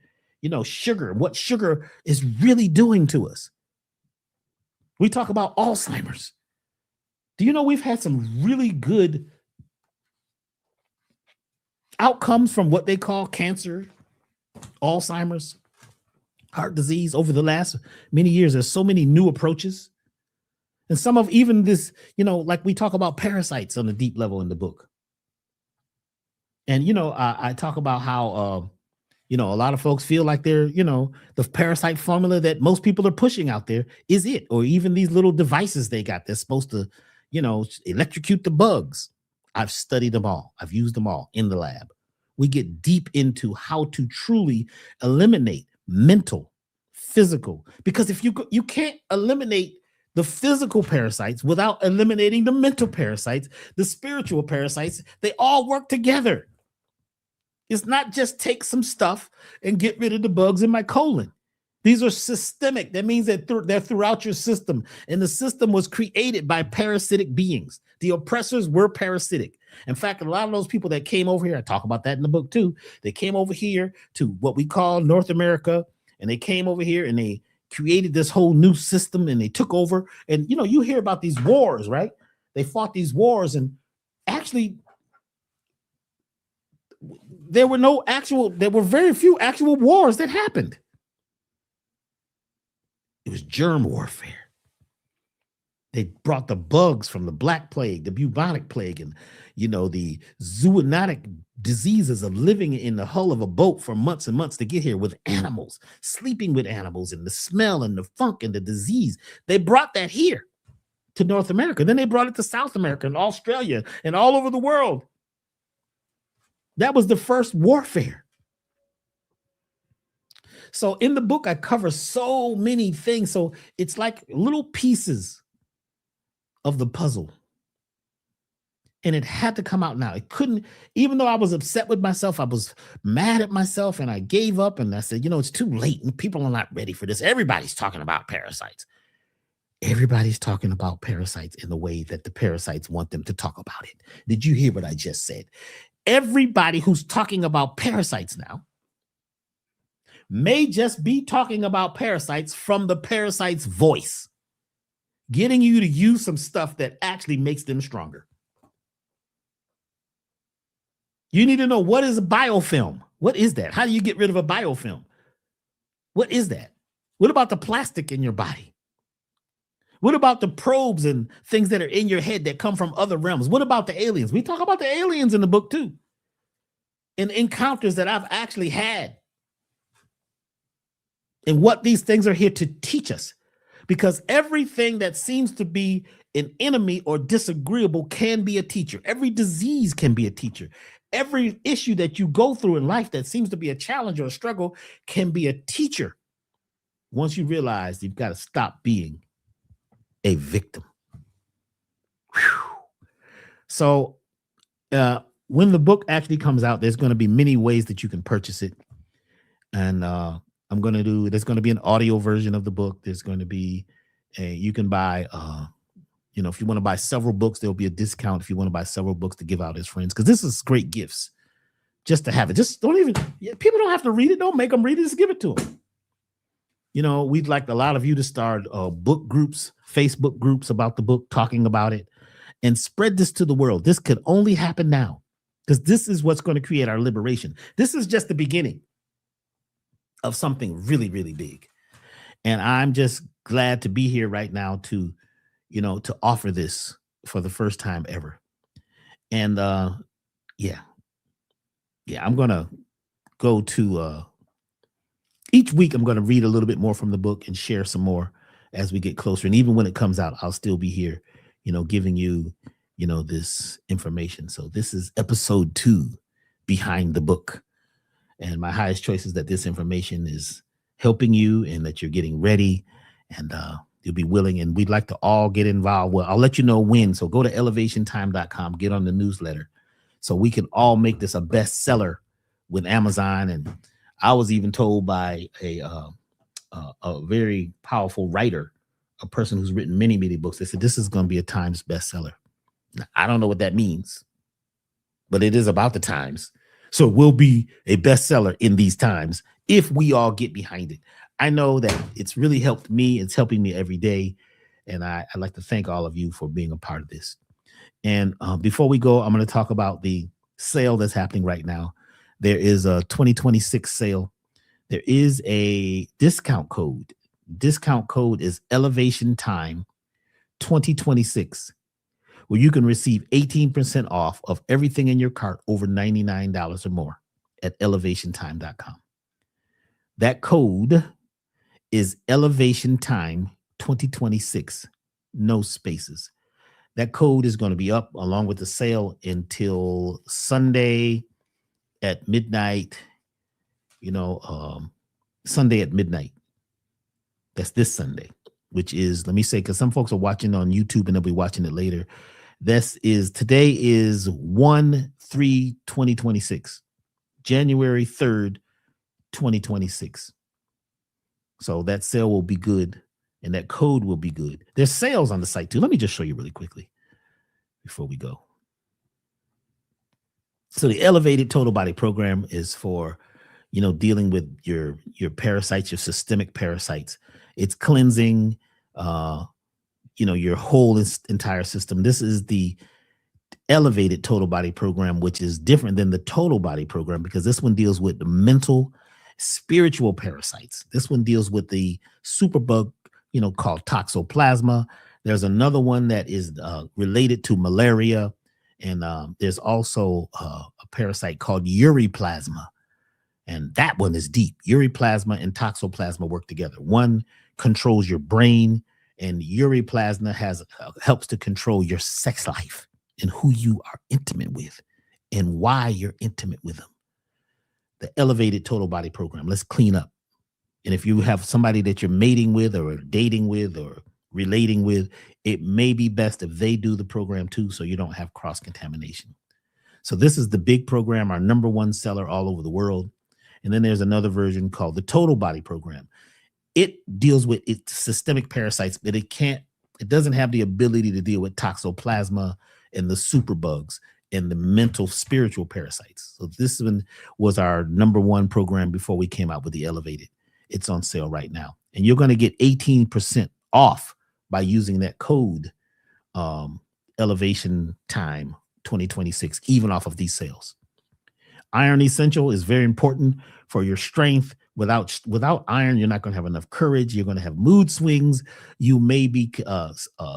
sugar, what sugar is really doing to us. We talk about Alzheimer's. Do you know we've had some really good outcomes from what they call cancer, Alzheimer's, heart disease over the last many years? There's so many new approaches. And some of even this, like we talk about parasites on a deep level in the book. And, I talk about how, a lot of folks feel like they're, the parasite formula that most people are pushing out there is it, or even these little devices they got that's supposed to, electrocute the bugs. I've studied them all. I've used them all in the lab. We get deep into how to truly eliminate mental, physical, because if you can't eliminate the physical parasites without eliminating the mental parasites, the spiritual parasites, they all work together. It's not just take some stuff and get rid of the bugs in my colon. These are systemic. That means that they're throughout your system. And the system was created by parasitic beings. The oppressors were parasitic. In fact, a lot of those people that came over here, I talk about that in the book too. They came over here to what we call North America. And they came over here and they created this whole new system and they took over. And, you hear about these wars, right? They fought these wars, and actually there were very few actual wars that happened. It was germ warfare. They brought the bugs from the Black Plague, the bubonic plague, and the zoonotic diseases of living in the hull of a boat for months and months to get here with animals, sleeping with animals, and the smell and the funk and the disease. They brought that here to North America. Then they brought it to South America and Australia and all over the world. That was the first warfare. So in the book, I cover so many things. So it's like little pieces of the puzzle. And it had to come out now. It couldn't, even though I was upset with myself, I was mad at myself, and I gave up, and I said, it's too late and people are not ready for this. Everybody's talking about parasites. Everybody's talking about parasites in the way that the parasites want them to talk about it. Did you hear what I just said? Everybody who's talking about parasites now may just be talking about parasites from the parasite's voice, getting you to use some stuff that actually makes them stronger. You need to know, what is a biofilm? What is that? How do you get rid of a biofilm? What is that? What about the plastic in your body? What about the probes and things that are in your head that come from other realms? What about the aliens? We talk about the aliens in the book too, and encounters that I've actually had, and what these things are here to teach us. Because everything that seems to be an enemy or disagreeable can be a teacher. Every disease can be a teacher. Every issue that you go through in life that seems to be a challenge or a struggle can be a teacher. Once you realize you've got to stop being a victim. Whew. So when the book actually comes out, there's going to be many ways that you can purchase it. And there's going to be an audio version of the book. There's going to be you can buy, if you want to buy several books, there'll be a discount if you want to buy several books to give out as friends. Because this is great gifts just to have it. Just people don't have to read it. Don't make them read it. Just give it to them. We'd like a lot of you to start book groups, Facebook groups about the book, talking about it, and spread this to the world. This could only happen now, because this is what's going to create our liberation. This is just the beginning of something really, really big. And I'm just glad to be here right now to offer this for the first time ever. And I'm going to go to each week. I'm going to read a little bit more from the book and share some more as we get closer. And even when it comes out, I'll still be here, giving you, this information. So this is episode 2, Behind the Book. And my highest choice is that this information is helping you and that you're getting ready, and you'll be willing. And we'd like to all get involved. Well, I'll let you know when. So go to elevationtime.com, get on the newsletter so we can all make this a bestseller with Amazon. And I was even told by a very powerful writer, a person who's written many, many books. They said, this is going to be a Times bestseller. Now, I don't know what that means, but it is about the times. So it will be a bestseller in these times if we all get behind it. I know that it's really helped me. It's helping me every day. And I'd like to thank all of you for being a part of this. And before we go, I'm going to talk about the sale that's happening right now. There is a 2026 sale. There is a discount code. Discount code is Elevation Time 2026, where you can receive 18% off of everything in your cart over $99 or more at elevationtime.com. That code is Elevation Time 2026, no spaces. That code is going to be up along with the sale until Sunday at midnight, Sunday at midnight. That's this Sunday, which is, let me say, because some folks are watching on YouTube and they'll be watching it later. Today is 1/3/2026, January 3rd, 2026. So that sale will be good and that code will be good. There's sales on the site too. Let me just show you really quickly before we go. So the elevated total body program is for, dealing with your parasites, your systemic parasites. It's cleansing, your whole entire system. This is the elevated total body program, which is different than the total body program because this one deals with the mental, spiritual parasites. This one deals with the superbug, called toxoplasma. There's another one that is related to malaria. And there's also a parasite called uriplasma. And that one is deep. Uriplasma and toxoplasma work together. One controls your brain, and uriplasma helps to control your sex life and who you are intimate with and why you're intimate with them. The elevated total body program. Let's clean up. And if you have somebody that you're mating with or dating with or relating with, it may be best if they do the program too, so you don't have cross-contamination. So this is the big program, our number one seller all over the world. And then there's another version called the total body program. It deals with systemic parasites, but it doesn't have the ability to deal with toxoplasma and the superbugs and the mental, spiritual parasites. So this one was our number one program before we came out with the elevated. It's on sale right now. And you're going to get 18% off by using that code, Elevation Time 2026, even off of these sales. Iron Essential is very important for your strength. Without iron, you're not going to have enough courage. You're going to have mood swings. You may be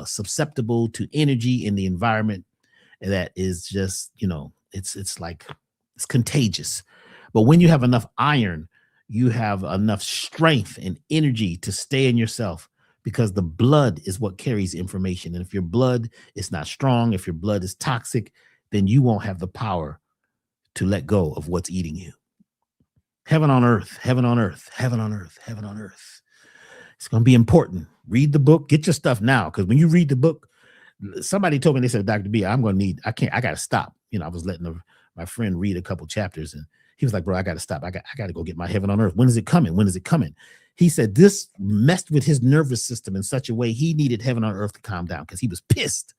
susceptible to energy in the environment that is just, it's contagious. But when you have enough iron, you have enough strength and energy to stay in yourself, because the blood is what carries information. And if your blood is not strong, if your blood is toxic, then you won't have the power to let go of what's eating you. Heaven on earth, heaven on earth, heaven on earth, heaven on earth. It's going to be important. Read the book. Get your stuff now, because when you read the book, somebody told me, they said, Dr. B, I got to stop. I was letting my friend read a couple chapters, and he was like, bro, I got to stop. I got to go get my heaven on earth. When is it coming? When is it coming? He said this messed with his nervous system in such a way he needed heaven on earth to calm down, because he was pissed.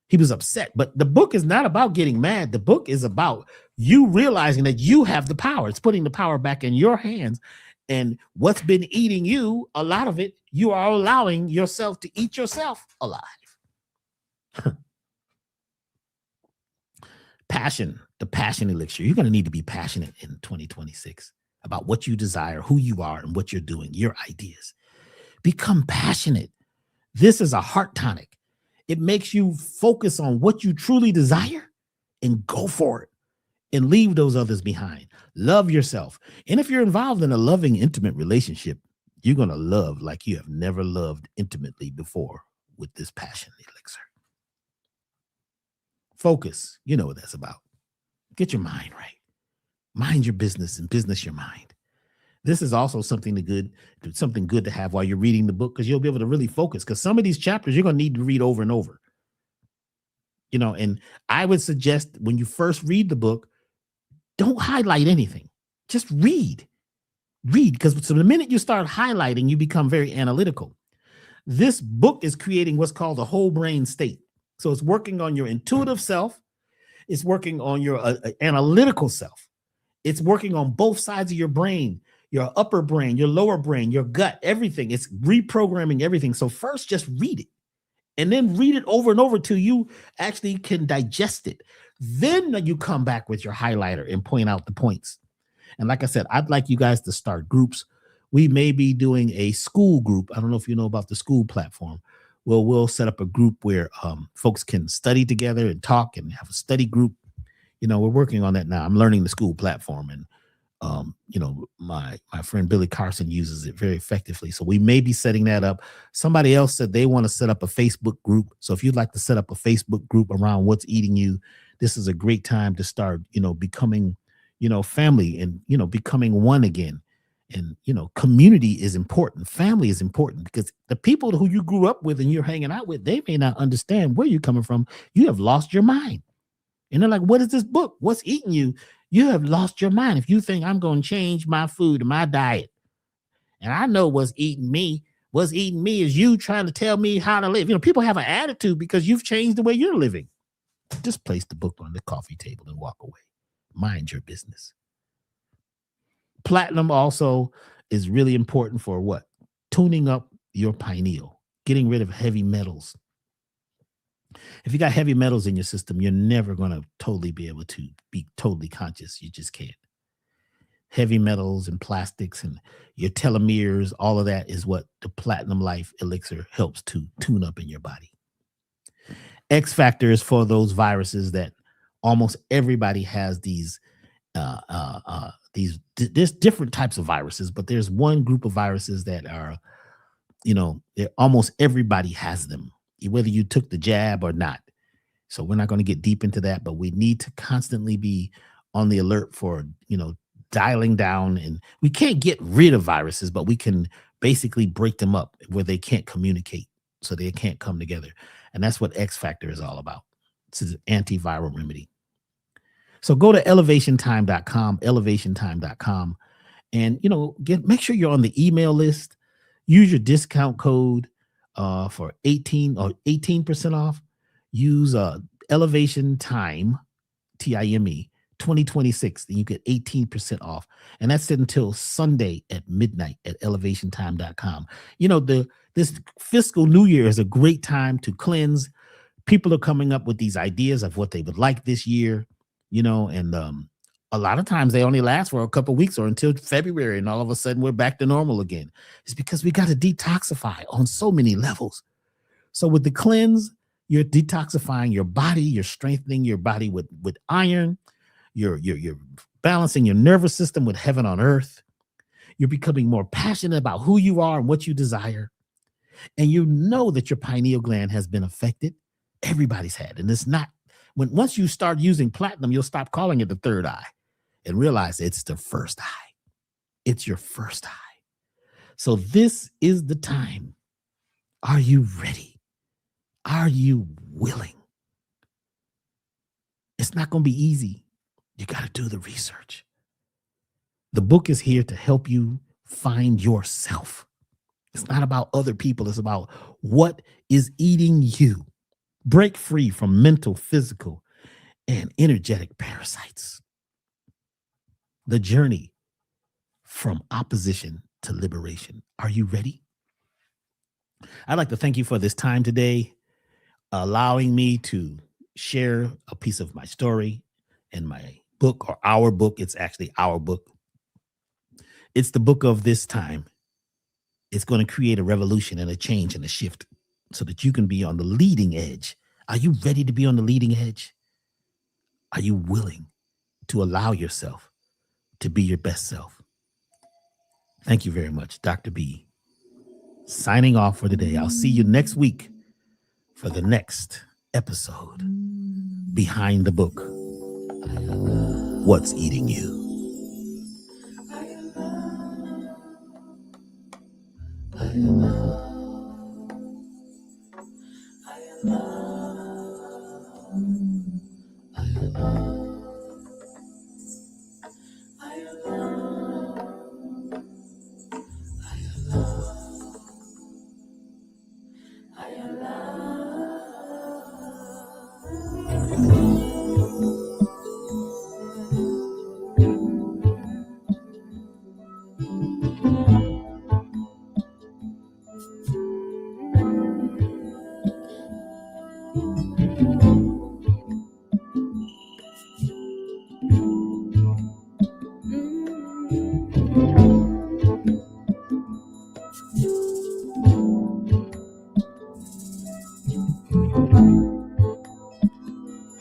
He was upset. But the book is not about getting mad. The book is about you realizing that you have the power. It's putting the power back in your hands. And what's been eating you, a lot of it, you are allowing yourself to eat yourself alive. Passion, the passion elixir. You're going to need to be passionate in 2026 about what you desire, who you are, and what you're doing, your ideas. Become passionate. This is a heart tonic. It makes you focus on what you truly desire and go for it and leave those others behind. Love yourself. And if you're involved in a loving, intimate relationship, you're going to love like you have never loved intimately before with this passion elixir. Focus. You know what that's about. Get your mind right. Mind your business and business your mind. This is also something good to have while you're reading the book, because you'll be able to really focus, because some of these chapters you're going to need to read over and over. And I would suggest when you first read the book, don't highlight anything. Just read, because the minute you start highlighting, you become very analytical. This book is creating what's called a whole brain state. So it's working on your intuitive self. It's working on your analytical self. It's working on both sides of your brain, your upper brain, your lower brain, your gut, everything. It's reprogramming everything. So first, just read it, and then read it over and over till you actually can digest it. Then you come back with your highlighter and point out the points. And like I said, I'd like you guys to start groups. We may be doing a school group. I don't know if you know about the school platform. Well, we'll set up a group where folks can study together and talk and have a study group. We're working on that now. I'm learning the school platform, and my friend Billy Carson uses it very effectively. So we may be setting that up. Somebody else said they want to set up a Facebook group. So if you'd like to set up a Facebook group around what's eating you, this is a great time to start, becoming, family, and, becoming one again. And, community is important. Family is important, because the people who you grew up with and you're hanging out with, they may not understand where you're coming from. You have lost your mind. And they're like, what is this book? What's eating you? You have lost your mind. If you think I'm going to change my food and my diet, and I know what's eating me is you trying to tell me how to live. People have an attitude because you've changed the way you're living. Just place the book on the coffee table and walk away. Mind your business. Platinum also is really important for what? Tuning up your pineal. getting rid of heavy metals. If you got heavy metals in your system, you're never going to totally be able to be totally conscious. You just can't. Heavy metals and plastics and your telomeres, all of that is what the Platinum Life Elixir helps to tune up in your body. X factor is for those viruses that almost everybody has there's different types of viruses, but there's one group of viruses that are, almost everybody has them, whether you took the jab or not. So we're not going to get deep into that, but we need to constantly be on the alert for, dialing down. And we can't get rid of viruses, but we can basically break them up where they can't communicate, so they can't come together. And that's what X Factor is all about. It's an antiviral remedy. So go to elevationtime.com, and make sure you're on the email list. Use your discount code for 18% off. Use Elevation Time, TIME 2026, and you get 18% off. And that's until Sunday at midnight at elevationtime.com. This fiscal new year is a great time to cleanse. People are coming up with these ideas of what they would like this year, and a lot of times they only last for a couple of weeks or until February, and all of a sudden we're back to normal again. It's because we got to detoxify on so many levels. So with the cleanse, you're detoxifying your body, you're strengthening your body with iron, you're balancing your nervous system with heaven on earth. You're becoming more passionate about who you are and what you desire. And you know that your pineal gland has been affected. Everybody's had. And it's not, once you start using platinum, you'll stop calling it the third eye and realize it's the first eye. It's your first eye. So this is the time. Are you ready? Are you willing? It's not going to be easy. You got to do the research. The book is here to help you find yourself. It's not about other people. It's about what is eating you. Break free from mental, physical, and energetic parasites. The journey from opposition to liberation. Are you ready? I'd like to thank you for this time today, allowing me to share a piece of my story and my book, or our book. It's actually our book. It's the book of this time. It's going to create a revolution and a change and a shift so that you can be on the leading edge. Are you ready to be on the leading edge? Are you willing to allow yourself to be your best self? Thank you very much. Dr. B, signing off for today. I'll see you next week for the next episode. Behind the book. What's eating you?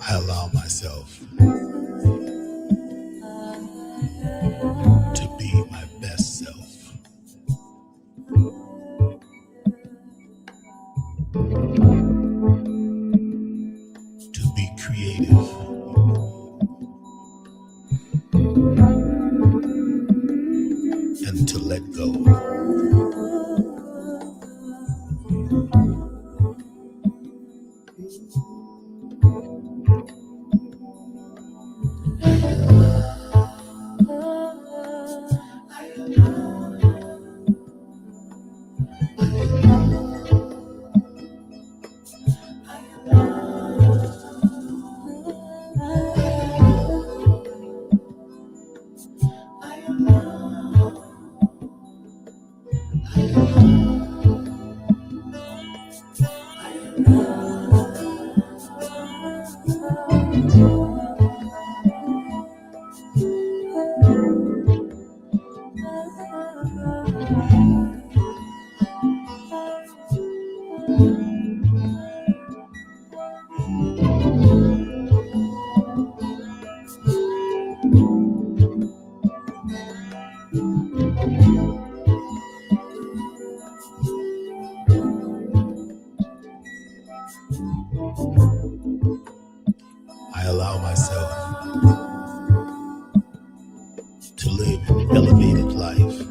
I allow myself to be my best self. To be creative. And to let go. allow myself to live an elevated life,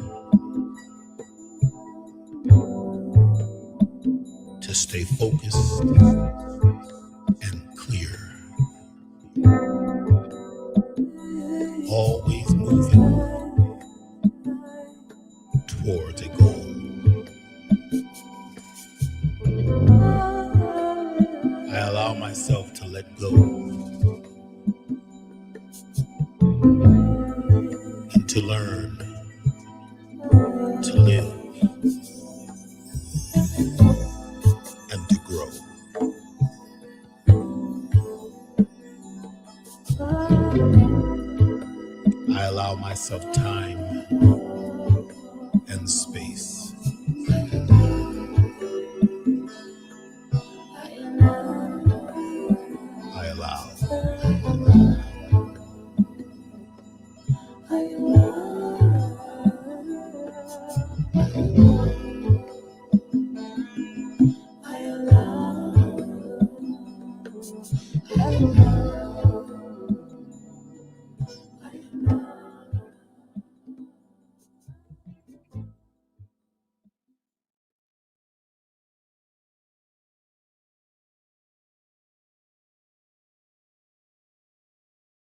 to stay focused and clear, always moving towards a goal. I allow myself to let go and to learn to live and to grow. I allow myself time and space. I allow. I allow.